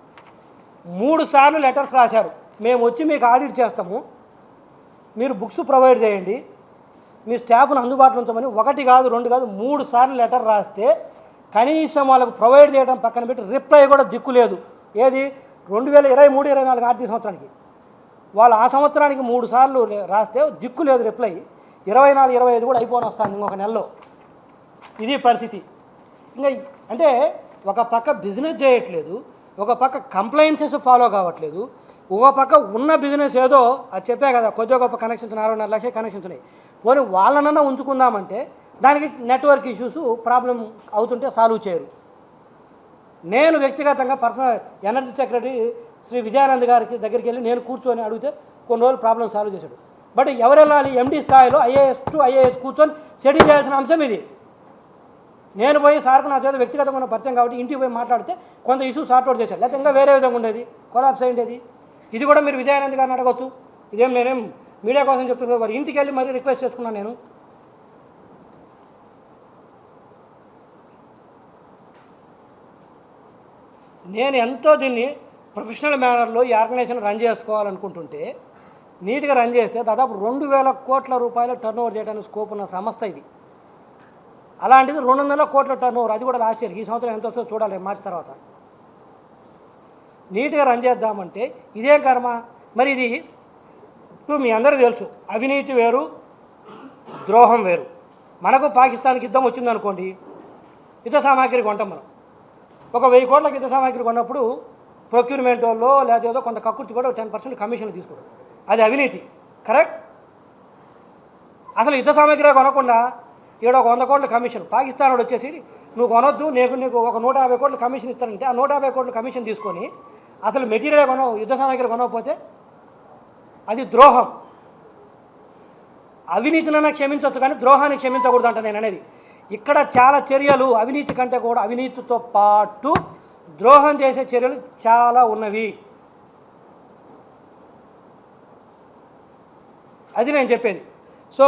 3 సార్లు లెటర్స్ రాశారు. మేము వచ్చి మీకు ఆడిట్ చేస్తాము, మీరు బుక్స్ ప్రొవైడ్ చేయండి, మీ స్టాఫ్ను అందుబాటులో ఉంచమని 1 కాదు 2 కాదు 3 సార్లు లెటర్ రాస్తే కనీసం వాళ్ళకు ప్రొవైడ్ చేయడం పక్కన పెట్టి రిప్లై కూడా దిక్కు లేదు. ఏది 2023-24 ఆర్థిక సంవత్సరానికి వాళ్ళు ఆ సంవత్సరానికి 3 సార్లు రాస్తే దిక్కు లేదు రిప్లై. 24-25 కూడా అయిపోని వస్తుంది ఇంకొక నెలలో. ఇది పరిస్థితి. ఇంకా అంటే ఒక పక్క బిజినెస్ చేయట్లేదు, ఒక పక్క కంప్లైన్సెస్ ఫాలో కావట్లేదు, ఒక పక్క ఉన్న బిజినెస్ ఏదో అది చెప్పా కదా కొద్దిగా గొప్ప కనెక్షన్స్ 4.5 లక్షల కనెక్షన్స్ ఉన్నాయి, పోనీ వాళ్ళనన్నా ఉంచుకుందామంటే దానికి నెట్వర్క్ ఇష్యూస్ ప్రాబ్లం అవుతుంటే సాల్వ్ చేయరు. నేను వ్యక్తిగతంగా personal energy secretary Shri Vijayanand గారికి దగ్గరికి వెళ్ళి నేను కూర్చొని అడిగితే కొన్ని రోజులు ప్రాబ్లం సాల్వ్ చేశాడు. బట్ ఎవరు వెళ్ళాలి, ఎండీ స్థాయిలో ఐఏఎస్ కూర్చొని సెటిల్ చేయాల్సిన అంశం ఇది. నేను పోయి సార్కు నా చేత వ్యక్తిగతంగా పరిచయం కాబట్టి ఇంటికి పోయి మాట్లాడితే కొంత ఇష్యూ సార్ట్అవుట్ చేశారు, లేకపోతే ఇంకా వేరే విధంగా ఉండేది, కొలాప్స్ అయ్యేది. ఇది కూడా మీరు విజయానంద్ గారిని అడగవచ్చు, ఇదేం నేనేం మీడియా కోసం చెప్తున్నాను. వారి ఇంటికి వెళ్ళి మరీ రిక్వెస్ట్ చేసుకున్నాను. నేను ఎంతో దీన్ని ప్రొఫెషనల్ మేనర్లో ఈ ఆర్గనైజేషన్ రన్ చేసుకోవాలనుకుంటుంటే నీట్గా రన్ చేస్తే దాదాపు 2,000 కోట్ల రూపాయలు టర్న్ ఓవర్ చేయడానికి స్కోప్ ఉన్న సంస్థ ఇది. అలాంటిది 200 కోట్ల టర్న్ ఓవర్, అది కూడా లాస్ట్ ఇయర్. ఈ సంవత్సరం ఎంత వస్తుందో చూడాలి మార్చి తర్వాత. నీట్గా రన్ చేద్దామంటే ఇదేం కర్మ. మరి ఇది ఇప్పుడు మీ అందరికీ తెలుసు, అవినీతి వేరు ద్రోహం వేరు. మనకు పాకిస్తాన్కి యుద్ధం వచ్చిందనుకోండి, యుద్ధ సామాగ్రి కొంటాం మనం. ఒక 1000 కోట్లకి యుద్ధ సామాగ్రి కొన్నప్పుడు ప్రొక్యూర్మెంట్ వాళ్ళు లేదా ఏదో కొంత కక్కుర్తి కూడా 10% కమిషన్లు తీసుకోవడం, అది అవినీతి. కరెక్ట్? అసలు యుద్ధ సామాగ్రి కొనకుండా ఈడ ఒక 100 కోట్ల కమిషన్, పాకిస్తాన్ వాడు వచ్చేసి నువ్వు కొనొద్దు, నీకు ఒక 150 కోట్ల కమిషన్ ఇస్తానంటే ఆ 150 కోట్ల కమిషన్ తీసుకొని అసలు మెటీరియల్ కొనవు, యుద్ధ సామాగ్రి కొనకపోతే అది ద్రోహం. అవినీతినైనా క్షమించవచ్చు కానీ ద్రోహాన్ని క్షమించకూడదు అంట నేను అనేది. ఇక్కడ చాలా చర్యలు అవినీతి కంటే కూడా అవినీతితో పాటు ద్రోహం చేసే చర్యలు చాలా ఉన్నవి. అది నేను చెప్పేది. సో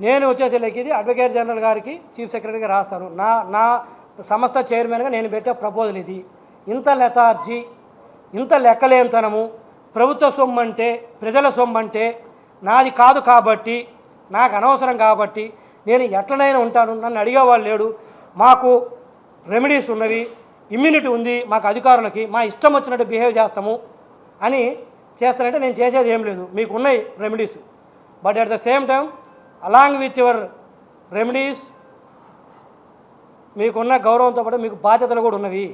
నేను వచ్చేసరికి ఇది అడ్వకేట్ జనరల్ గారికి చీఫ్ సెక్రటరీగా రాస్తాను. నా సంస్థ చైర్మన్గా నేను పెట్టే ప్రపోజల్ ఇది. ఇంత లెథార్జీ, ఇంత లెక్కలేనితనము, ప్రభుత్వ సొమ్ము అంటే ప్రజల సొమ్ము అంటే నాది కాదు కాబట్టి, నాకు అనవసరం కాబట్టి నేను ఎట్లనైనా ఉంటాను, నన్ను అడిగేవాళ్ళు లేడు, మాకు రెమెడీస్ ఉన్నవి, ఇమ్యూనిటీ ఉంది మాకు అధికారులకి, మా ఇష్టం వచ్చినట్టు బిహేవ్ చేస్తాము అని చేస్తానంటే నేను చేసేది ఏం లేదు. మీకు ఉన్నాయి remedies, but at the same time along with your remedies మీకున్న గౌరవంతో పాటు మీకు బాధ్యతలు కూడా ఉన్నవి.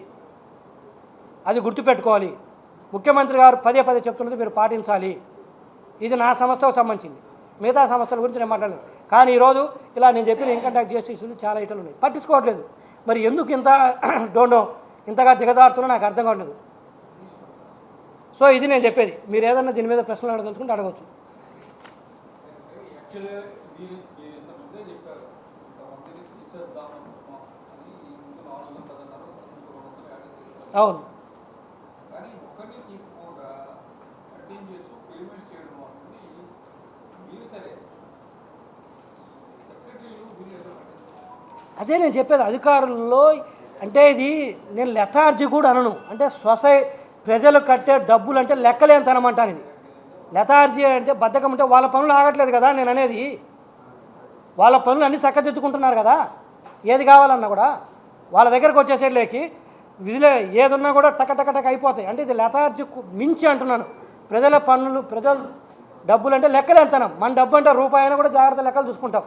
అది గుర్తుపెట్టుకోవాలి. ముఖ్యమంత్రి గారు పదే చెప్తున్నది మీరు పాటించాలి. ఇది నా సంస్థకు సంబంధించింది, మిగతా సంస్థల గురించి నేను మాట్లాడలేదు. కానీ ఈరోజు ఇలా నేను చెప్పిన ఇన్కమ్ ట్యాక్స్ జిఎస్టీ ఇష్యూలు చాలా ఇటలు ఉన్నాయి, పట్టించుకోవట్లేదు. మరి ఎందుకు ఇంతగా దిగజారుతున్నా నాకు అర్థం కావట్లేదు. సో ఇది నేను చెప్పేది. మీరు ఏదన్నా దీని మీద ప్రశ్నలు అడగదలుచుకుంటే అడగవచ్చు. అవును, అదే నేను చెప్పేది. అధికారుల్లో అంటే ఇది నేను లెథార్జీ కూడా అనను, అంటే ప్రజలు కట్టే డబ్బులు అంటే లెక్కలేనితనమంటాను. ఇది లెథార్జీ అంటే బద్ధకం, అంటే వాళ్ళ పనులు ఆగట్లేదు కదా నేను అనేది. వాళ్ళ పనులు అన్నీ చక్కదిద్దుకుంటున్నారు కదా, ఏది కావాలన్నా కూడా వాళ్ళ దగ్గరకు వచ్చేసేట్లేకి విధులే ఏది ఉన్నా కూడా టక అయిపోతాయి. అంటే ఇది లెథార్జీ మించి అంటున్నాను. ప్రజల పనులు, ప్రజల డబ్బులు అంటే లెక్కలేనితనం. మన డబ్బు అంటే రూపాయి అయినా కూడా జాగ్రత్త లెక్కలు చూసుకుంటాం.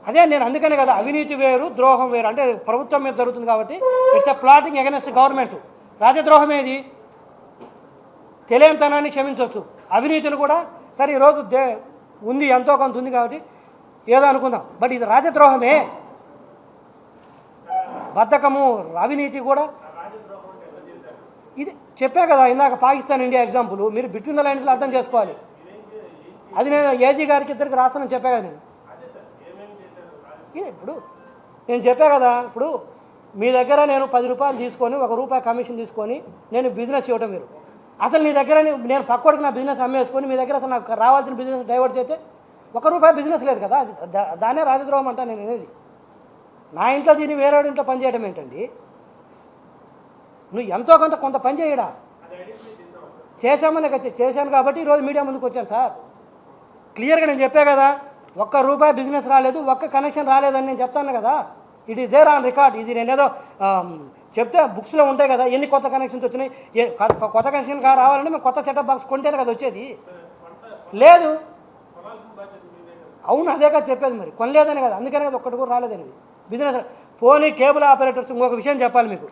అదే నేను అందుకనే కదా అవినీతి వేరు ద్రోహం వేరు, అంటే ప్రభుత్వం మీద జరుగుతుంది కాబట్టి it's a plotting against government. రాజద్రోహం ఏది? తెలియనితనాన్ని క్షమించవచ్చు, అవినీతిని కూడా సరే ఈరోజు ఉంది ఎంతో కొంత ఉంది కాబట్టి ఏదో అనుకుందాం, బట్ ఇది రాజద్రోహమే, బద్ధకము, అవినీతి కూడా. ఇది చెప్పా కదా ఇందాక పాకిస్తాన్ ఇండియా ఎగ్జాంపుల్, మీరు బిట్వీన్ ద లైన్స్లో అర్థం చేసుకోవాలి. అది నేను ఏజీ గారికి ఇద్దరికి రాస్తానని చెప్పా కదా నేను. ఇది ఇప్పుడు నేను చెప్పా కదా, ఇప్పుడు మీ దగ్గర నేను 10 రూపాయలు తీసుకొని 1 రూపాయి కమిషన్ తీసుకొని నేను బిజినెస్ ఇవ్వటం వేరు. అసలు నీ దగ్గర నేను పక్కోడికి నా బిజినెస్ అమ్మేసుకొని మీ దగ్గర అసలు నాకు రావాల్సిన బిజినెస్ డైవర్ట్ చేస్తే 1 రూపాయి బిజినెస్ లేదు కదా, దాన్నే రాజద్రోహం అంటా నేను అనేది. నా ఇంట్లో దీన్ని వేరే ఇంట్లో పని చేయడం ఏంటండి? నువ్వు ఎంతో కొంత పని చేయడా చేశామని చేశాను కాబట్టి ఈరోజు మీడియా ముందుకు వచ్చాను సార్. క్లియర్గా నేను చెప్పా కదా, 1 రూపాయి బిజినెస్ రాలేదు, 1 కనెక్షన్ రాలేదని నేను చెప్తాను కదా. It is there on record. ఇది నేనేదో చెప్తే బుక్స్లో ఉంటాయి కదా ఎన్ని కొత్త కనెక్షన్స్ వచ్చినాయి. కొత్త కనెక్షన్ రావాలంటే మేము కొత్త సెటప్ బాక్స్ కొంటేనే కదా వచ్చేది. లేదు, అవును అదే కదా చెప్పేది, మరి కొనలేదని కదా, అందుకనే కదా ఒక్కటి కూడా రాలేదనేది బిజినెస్. పోనీ కేబుల్ ఆపరేటర్స్, ఇంకొక విషయం చెప్పాలి మీకు,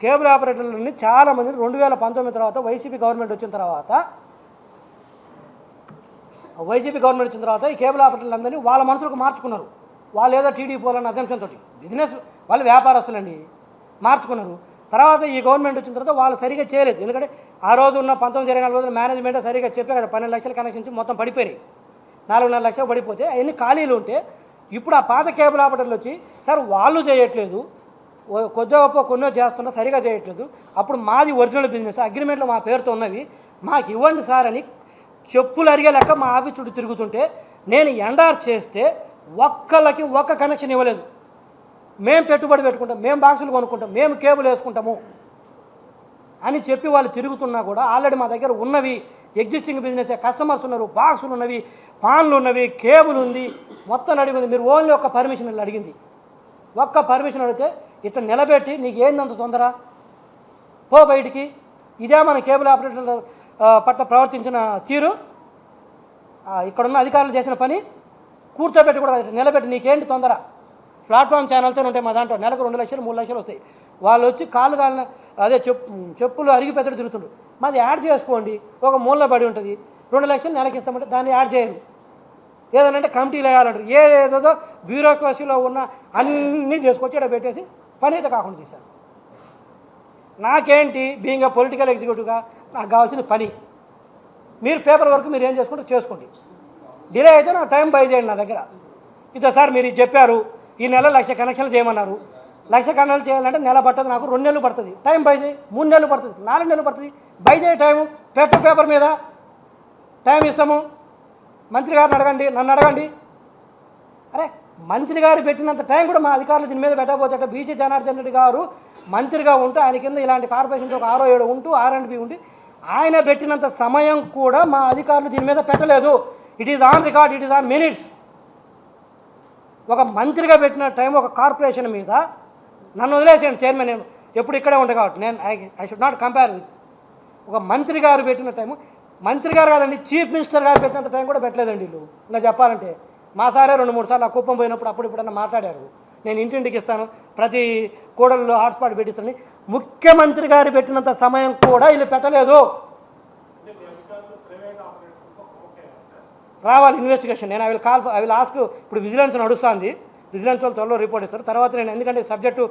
కేబుల్ ఆపరేటర్లని చాలామంది 2019 తర్వాత వైసీపీ గవర్నమెంట్ వచ్చిన తర్వాత ఈ కేబుల్ ఆపరేటర్లందరినీ వాళ్ళ మనసులకు మార్చుకున్నారు. వాళ్ళు ఏదో టీడీపీ వాళ్ళని అజంప్షన్ తోటి, బిజినెస్ వాళ్ళు వ్యాపారస్తులండి, మార్చుకున్నారు. తర్వాత ఈ గవర్నమెంట్ వచ్చిన తర్వాత వాళ్ళు సరిగ్గా చేయలేదు. ఎందుకంటే ఆ రోజు ఉన్న 19-24 రోజుల మేనేజ్మెంట్ సరిగ్గా చెప్పే కదా, 12 లక్షల కనెక్షన్స్ మొత్తం పడిపోయినాయి, 4.5 లక్షలు పడిపోతే అవన్నీ ఖాళీలు ఉంటే ఇప్పుడు ఆ పాత కేబుల్ ఆపరేటర్లు వచ్చి సార్ వాళ్ళు చేయట్లేదు, కొద్దిగా గొప్ప కొన్నో చేస్తున్నా, సరిగా చేయట్లేదు, అప్పుడు మాది ఒరిజినల్ బిజినెస్ అగ్రిమెంట్లో మా పేరుతో ఉన్నవి మాకు ఇవ్వండి సార్ అని చెప్పులు అరిగే లెక్క మా ఆఫీస్ చుట్టూ తిరుగుతుంటే నేను ఎండార్ చేస్తే ఒక్కళ్ళకి 1 కనెక్షన్ ఇవ్వలేదు. మేము పెట్టుబడి పెట్టుకుంటాం, మేము బాక్సులు కొనుక్కుంటాం, మేము కేబుల్ వేసుకుంటాము అని చెప్పి వాళ్ళు తిరుగుతున్నా కూడా ఆల్రెడీ మా దగ్గర ఉన్నవి ఎగ్జిస్టింగ్ బిజినెస్, కస్టమర్స్ ఉన్నారు, బాక్సులు ఉన్నవి, పాన్లు ఉన్నవి, కేబుల్ ఉంది, మొత్తం అడిగింది. మీరు ఓన్లీ 1 పర్మిషన్ అడిగింది, 1 పర్మిషన్ అడిగితే ఇట్లా నిలబెట్టి నీకు ఏందంత తొందర పో బయటికి, ఇదే మన కేబుల్ ఆపరేటర్ల పట్ల ప్రవర్తించిన తీరు, ఇక్కడున్న అధికారులు చేసిన పని. కూర్చోబెట్టి కూడా నిలబెట్టి నీకేంటి తొందర, ప్లాట్ఫామ్ ఛానల్తో ఉంటాయి మా దాంట్లో, నెలకు 2 లక్షలు 3 లక్షలు వస్తాయి. వాళ్ళు వచ్చి కాళ్ళు అదే చెప్పులు అరిగిపెట్టడు తిరుగుతుండ్రు. మాది యాడ్ చేసుకోండి, ఒక మూలలో పడి ఉంటుంది, 2 లక్షలు నెలకి ఇస్తామంటే దాన్ని యాడ్ చేయరు. ఏదనంటే కమిటీలు వేయాలంటారు, ఏదేదో బ్యూరోక్రసీలో ఉన్న అన్నీ చేసుకొచ్చి ఇక్కడ పెట్టేసి పని అయితే కాకుండా చేశారు. నాకేంటి బీయింగ్ ఏ పొలిటికల్ ఎగ్జిక్యూటివ్గా నాకు కావాల్సిన పని, మీరు పేపర్ వర్క్ మీరు ఏం చేసుకుంటే చేసుకోండి, డిలే అయితే నాకు టైం బై చేయండి నా దగ్గర. ఇదో సార్ మీరు చెప్పారు ఈ నెల 1 లక్ష కనెక్షన్లు చేయమన్నారు, 1 లక్ష కనెక్షన్లు చేయాలంటే నెల పట్టదు, నాకు 2 నెలలు పడుతుంది, టైం బై చేయి, 3 నెలలు పడుతుంది, 4 నెలలు పడుతుంది, బై చేయి టైము, పెట్టు పేపర్ మీద టైం ఇస్తాము, మంత్రి గారిని అడగండి, నన్ను అడగండి. అరే మంత్రి గారు పెట్టినంత టైం కూడా మా అధికారులు దీని మీద పెట్టకపోతే బీసీ జనార్దన్ రెడ్డి గారు మంత్రిగా ఉంటూ ఆయన కింద ఇలాంటి కార్పొరేషన్స్ ఒక 6-7 ఉంటూ R&B ఉండి ఆయన పెట్టినంత సమయం కూడా మా అధికారులు దీని మీద పెట్టలేదు. It is on record, it is on minutes. ఒక మంత్రిగా పెట్టిన టైం ఒక కార్పొరేషన్ మీద నన్ను వదిలేసేయండి చైర్మన్, నేను ఎప్పుడు ఇక్కడే ఉండే కాబట్టి నేను I should not compare with. ఒక మంత్రి గారు పెట్టిన టైము, మంత్రి గారు కాదండి చీఫ్ మినిస్టర్ గారు పెట్టినంత టైం కూడా పెట్టలేదండి వీళ్ళు. ఇంకా చెప్పాలంటే మా సారే 2-3 సార్లు ఆ కుప్పం పోయినప్పుడు ఇప్పుడన్నా మాట్లాడారు, నేను ఇంటింటికి ఇస్తాను, ప్రతి కూడల్లో హాట్స్పాట్ పెట్టిస్తాను. ముఖ్యమంత్రి గారు పెట్టినంత సమయం కూడా వీళ్ళు పెట్టలేదు. రావాలి ఇన్వెస్టిగేషన్, నేను ఐ విల్ ఆస్క్. ఇప్పుడు విజిలెన్స్ నడుస్తుంది, విజిలెన్స్ వాళ్ళు త్వరలో రిపోర్ట్ ఇస్తారు. తర్వాత నేను ఎందుకంటే సబ్జెక్టు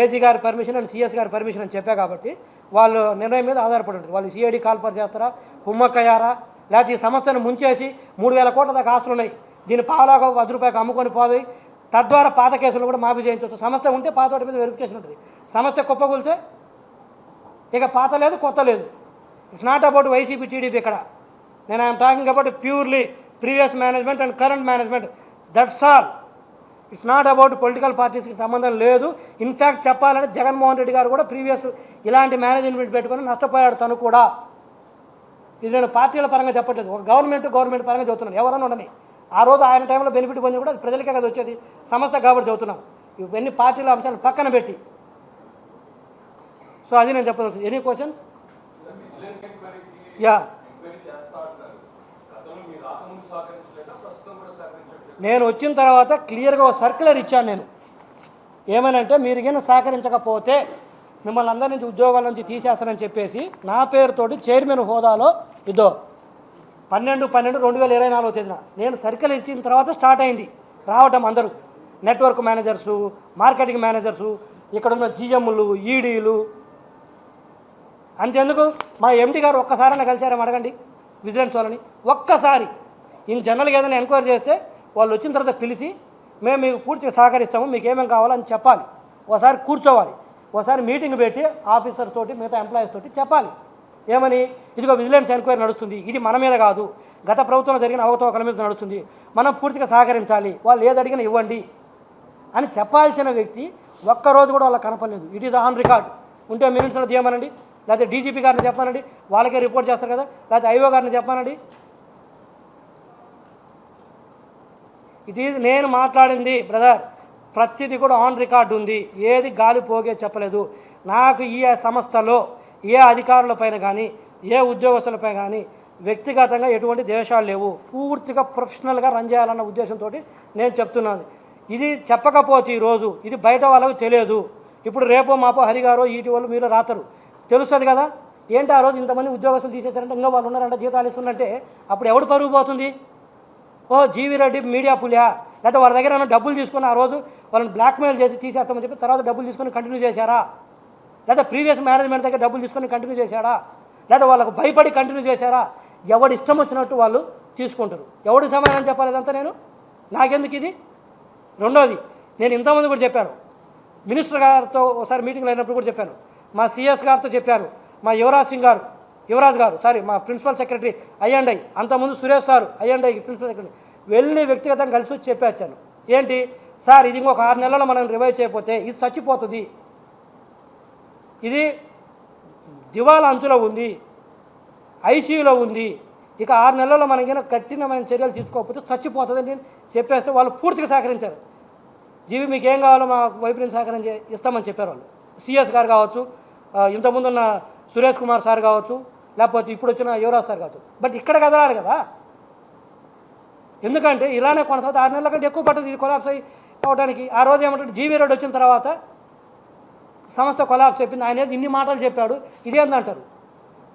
ఏజీ గారి పర్మిషన్ అండ్ సిఎస్ గారి పర్మిషన్ అని చెప్పా కాబట్టి వాళ్ళు నిర్ణయం మీద ఆధారపడి ఉంటుంది. వాళ్ళు సిఐడి కాల్ఫర్ చేస్తారా, కుమ్మక్కయ్యారా, లేకపోతే ఈ సంస్థను ముంచేసి 3,000 కోట్ల దాకా ఆస్తులు ఉన్నాయి, దీన్ని పావులాగా 10 రూపాయలకు అమ్ముకొని పోయి తద్వారా పాత కేసులు కూడా మాఫీ చేయించవచ్చు. సంస్థ ఉంటే పాత వాటి మీద వెరిఫికేషన్ ఉంటుంది. సంస్థ కుప్పకూలితే ఇక పాత లేదు కొత్త లేదు. It's not about YCP TDP. ఇక్కడ నేను I'm talking about purely previous management and current management, that's all. It's not about political పార్టీస్కి సంబంధం లేదు. ఇన్ఫ్యాక్ట్ చెప్పాలంటే జగన్మోహన్ రెడ్డి గారు కూడా ప్రీవియస్ ఇలాంటి మేనేజ్మెంట్ పెట్టుకొని నష్టపోయాడు తను కూడా. ఇది నేను పార్టీల పరంగా చెప్పట్లేదు, ఒక గవర్నమెంట్ పరంగా చెబుతున్నాను. ఎవరన్నా ఉండని ఆ రోజు ఆయన టైంలో బెనిఫిట్ పొంది కూడా ప్రజలకే కదా వచ్చేది, సంస్థ కాబట్టి చెబుతున్నాం. ఇవన్నీ పార్టీల అంశాలు పక్కన పెట్టి. సో అది నేను చెప్పదు. Any questions? యా, నేను వచ్చిన తర్వాత క్లియర్గా ఒక సర్క్యులర్ ఇచ్చాను నేను. ఏమనంటే మీరు కింద సహకరించకపోతే మిమ్మల్ని అందరి నుంచి ఉద్యోగాల నుంచి తీసేస్తానని చెప్పేసి నా పేరుతోటి చైర్మన్ హోదాలో ఇదో 12/12/2024 తేదీన నేను సర్కిల్ ఇచ్చిన తర్వాత స్టార్ట్ అయింది రావటం అందరూ నెట్వర్క్ మేనేజర్సు, మార్కెటింగ్ మేనేజర్సు, ఇక్కడ ఉన్న జిఎంలు, ఈడీలు. అంతెందుకు మా ఎండి గారు ఒక్కసారైనా కలిసారేమో అడగండి విజిలెన్స్ వాళ్ళని. ఒక్కసారి ఇన్ జనరల్గా ఏదైనా ఎంక్వైరీ చేస్తే వాళ్ళు వచ్చిన తర్వాత పిలిచి మేము మీకు పూర్తిగా సహకరిస్తాము, మీకు ఏమేమి కావాలని చెప్పాలి. ఒకసారి కూర్చోవాలి, ఒకసారి మీటింగ్ పెట్టి ఆఫీసర్ తోటి మిగతా ఎంప్లాయీస్ తోటి చెప్పాలి. ఏమని, ఇదిగో విజిలెన్స్ ఎంక్వైరీ నడుస్తుంది, ఇది మన మీద కాదు గత ప్రభుత్వంలో జరిగిన అవకతవకల మీద నడుస్తుంది, మనం పూర్తిగా సహకరించాలి, వాళ్ళు ఏది అడిగినా ఇవ్వండి అని చెప్పాల్సిన వ్యక్తి ఒక్కరోజు కూడా వాళ్ళకి కనపడలేదు. It is on record. ఉంటే మినిట్స్లో చేయమనండి, లేకపోతే డీజీపీ గారిని చెప్పానండి, వాళ్ళకే రిపోర్ట్ చేస్తారు కదా, లేకపోతే ఐఓ గారిని చెప్పానండి. ఇట్ ఈజ్ నేను మాట్లాడింది బ్రదర్, ప్రతిదీ కూడా ఆన్ రికార్డు ఉంది, ఏది గాలి పోగే చెప్పలేదు. నాకు ఈ సంస్థలో ఏ అధికారులపైన కానీ ఏ ఉద్యోగస్తులపై కానీ వ్యక్తిగతంగా ఎటువంటి దేశాలు లేవు, పూర్తిగా ప్రొఫెషనల్గా రన్ చేయాలన్న ఉద్దేశంతో నేను చెప్తున్నాను. ఇది చెప్పకపోతే ఈరోజు ఇది బయట వాళ్ళకు తెలియదు. ఇప్పుడు రేపో మాపో హరిగారో ఈటి వాళ్ళు మీరు రాతరు తెలుస్తుంది కదా, ఏంటి ఆ రోజు ఇంతమంది ఉద్యోగస్తులు తీసేశారంటే ఇంకా వాళ్ళు ఉన్నారంటే జీతాలు ఇస్తుందంటే అప్పుడు ఎవడు పరుగు పోతుంది? ఓ జీవీ రెడ్డి మీడియా పులియా, లేకపోతే వాళ్ళ దగ్గర ఏమైనా డబ్బులు తీసుకొని ఆ రోజు వాళ్ళని బ్లాక్మెయిల్ చేసి తీసేస్తామని చెప్పి తర్వాత డబ్బులు తీసుకొని కంటిన్యూ చేశారా, లేదా ప్రీవియస్ మేనేజ్మెంట్ దగ్గర డబ్బులు తీసుకొని కంటిన్యూ చేశాడా, లేదా వాళ్ళకు భయపడి కంటిన్యూ చేశారా? ఎవడు ఇష్టం వచ్చినట్టు వాళ్ళు తీసుకుంటారు. ఎవడు సమాధానం చెప్పాలి ఇదంతా? నేను నాకెందుకు ఇది? రెండోది, నేను ఇంతమంది కూడా చెప్పాను, మినిస్టర్ గారితో ఒకసారి మీటింగ్లో అయినప్పుడు కూడా చెప్పాను, మా సిఎస్ గారితో చెప్పాను, మా యువరాజ్ గారు మా ప్రిన్సిపల్ సెక్రటరీ ఐ, అంతకుముందు సురేష్ సారు ఐ ప్రిన్సిపల్ సెక్రటరీ వెళ్ళి వ్యక్తిగతంగా కలిసి వచ్చి చెప్పేచ్చాను. ఏంటి సార్, ఇది ఇంకొక 6 నెలల్లో మనం రివైవ్ చేయకపోతే ఇది చచ్చిపోతుంది, ఇది దివాలా అంచులో ఉంది, ఐసీయూలో ఉంది, ఇక 6 నెలల్లో మనకి కఠినమైన చర్యలు తీసుకోకపోతే చచ్చిపోతుందని నేను చెప్పేస్తే వాళ్ళు పూర్తిగా సహకరించారు. జీవి మీకు ఏం కావాలో మా వైపు నుంచి సహకారం ఇస్తామని చెప్పారు వాళ్ళు. సిఎస్ గారు కావచ్చు, ఇంతకుముందు ఉన్న సురేష్ కుమార్ సార్ కావచ్చు, లేకపోతే ఇప్పుడు వచ్చిన యువరాజ్ సార్ కావచ్చు. బట్ ఇక్కడ కదలాలి కదా, ఎందుకంటే ఇలానే కొనసాగుతుంది. 6 నెలల కంటే ఎక్కువ పడుతుంది ఇది కొలాప్స్ అవడానికి. ఆ రోజు ఏమంటే జీవీ రెడ్డి వచ్చిన తర్వాత సంస్థ కొలాప్స్ అయిపోయింది, ఆయన ఇన్ని మాటలు చెప్పాడు, ఇదేందంటారు.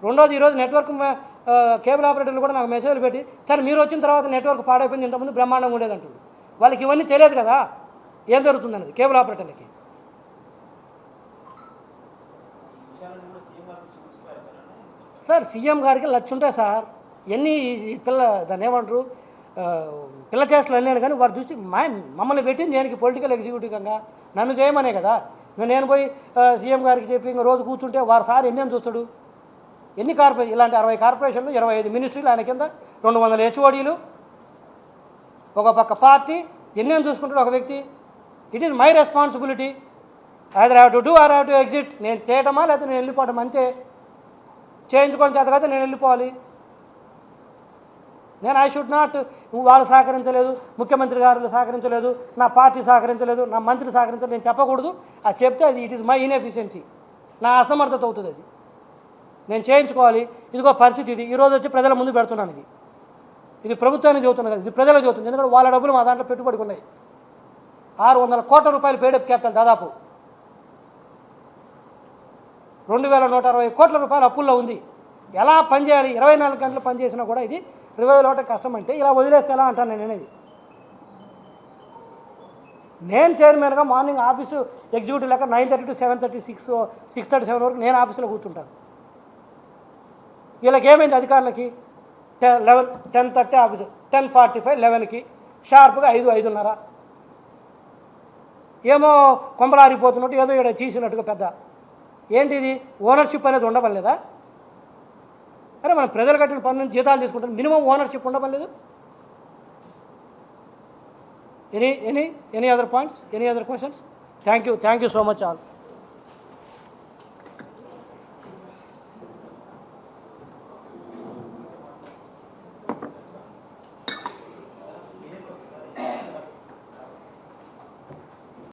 రెండోది, ఈరోజు నెట్వర్క్ కేబుల్ ఆపరేటర్లు కూడా నాకు మెసేజ్లు పెట్టి, సార్ మీరు వచ్చిన తర్వాత నెట్వర్క్ పాడైపోయింది, ఇంతకుముందు బ్రహ్మాండంగా ఉండేదంటుంది. వాళ్ళకి ఇవన్నీ తెలియదు కదా ఏం జరుగుతుందనేది కేబుల్ ఆపరేటర్లకి. సార్ సీఎం గారికి లక్ష ఉంటాయి సార్, ఎన్ని దాన్ని ఏమంటారు పిల్ల చేష్టలు అన్నాను. కానీ వారు చూసి మమ్మల్ని పెట్టింది దేనికి? పొలిటికల్ ఎగ్జిక్యూటివ్గా నన్ను చేయమనే కదా. నేను పోయి సీఎం గారికి చెప్పి ఇంకా రోజు కూర్చుంటే వారు సార్ ఎన్ని చూస్తాడు? ఎన్ని కార్పొరేషన్, ఇలాంటి 60 కార్పొరేషన్లు, 25 మినిస్ట్రీలు, ఆయన కింద 200 హెచ్ఓడీలు, ఒక పక్క పార్టీ, ఎన్ని చూసుకుంటాడు ఒక వ్యక్తి. It is my responsibility, either have to do or have to exit. నేను చేయటమా లేకపోతే నేను వెళ్ళిపోవటం, అంతే. చేయించుకోవడం చేత కదా నేను వెళ్ళిపోవాలి. నేను ఐ షుడ్ నాట్, వాళ్ళు సహకరించలేదు, ముఖ్యమంత్రి గారు సహకరించలేదు, నా పార్టీ సహకరించలేదు, నా మంత్రి సహకరించలేదు, నేను చెప్పకూడదు. అది చెప్తే అది ఇట్ ఈస్ మై ఇన్ఎఫిషియన్సీ, నా అసమర్థత అవుతుంది. అది నేను చేయించుకోవాలి. ఇదిగో పరిస్థితి ఇది, ఈరోజు వచ్చి ప్రజల ముందు పెడుతున్నాను. ఇది ప్రభుత్వాన్ని చెబుతున్నా కదా, ఇది ప్రజలకు చెబుతుంది. ఎందుకంటే వాళ్ళ డబ్బులు మా దాంట్లో పెట్టుబడికి ఉన్నాయి. 600 కోట్ల రూపాయలు పేడప్ క్యాపిటల్, దాదాపు 2160 కోట్ల రూపాయలు అప్పుల్లో ఉంది. ఎలా పనిచేయాలి? 24 గంటలు పనిచేసినా కూడా ఇది రివైవ్ అవటం కష్టం. అంటే ఇలా వదిలేస్తే ఎలా అంటాను నేను అనేది. నేను చైర్మన్గా మార్నింగ్ ఆఫీసు ఎగ్జిక్యూటివ్ లెక్క 9:30 to 7:30, 6:37 వరకు నేను ఆఫీసులో కూర్చుంటాను. వీళ్ళకి ఏమైంది? అధికారులకి 10:30 ఆఫీసు, 10:45, 11కి షార్ప్గా 5:30 ఏమో కొంపలారిపోతున్నట్టు ఏదో ఇక్కడ తీసినట్టుగా పెద్ద. ఏంటిది? ఓనర్షిప్ అనేది ఉండవలేదా? అరే మనం ప్రజలు కట్టిన పన్ను నుంచి జీతాలు తీసుకుంటాం, మినిమం ఓనర్షిప్ ఉండవలేదు. Any other points, any other questions? Thank you so much all.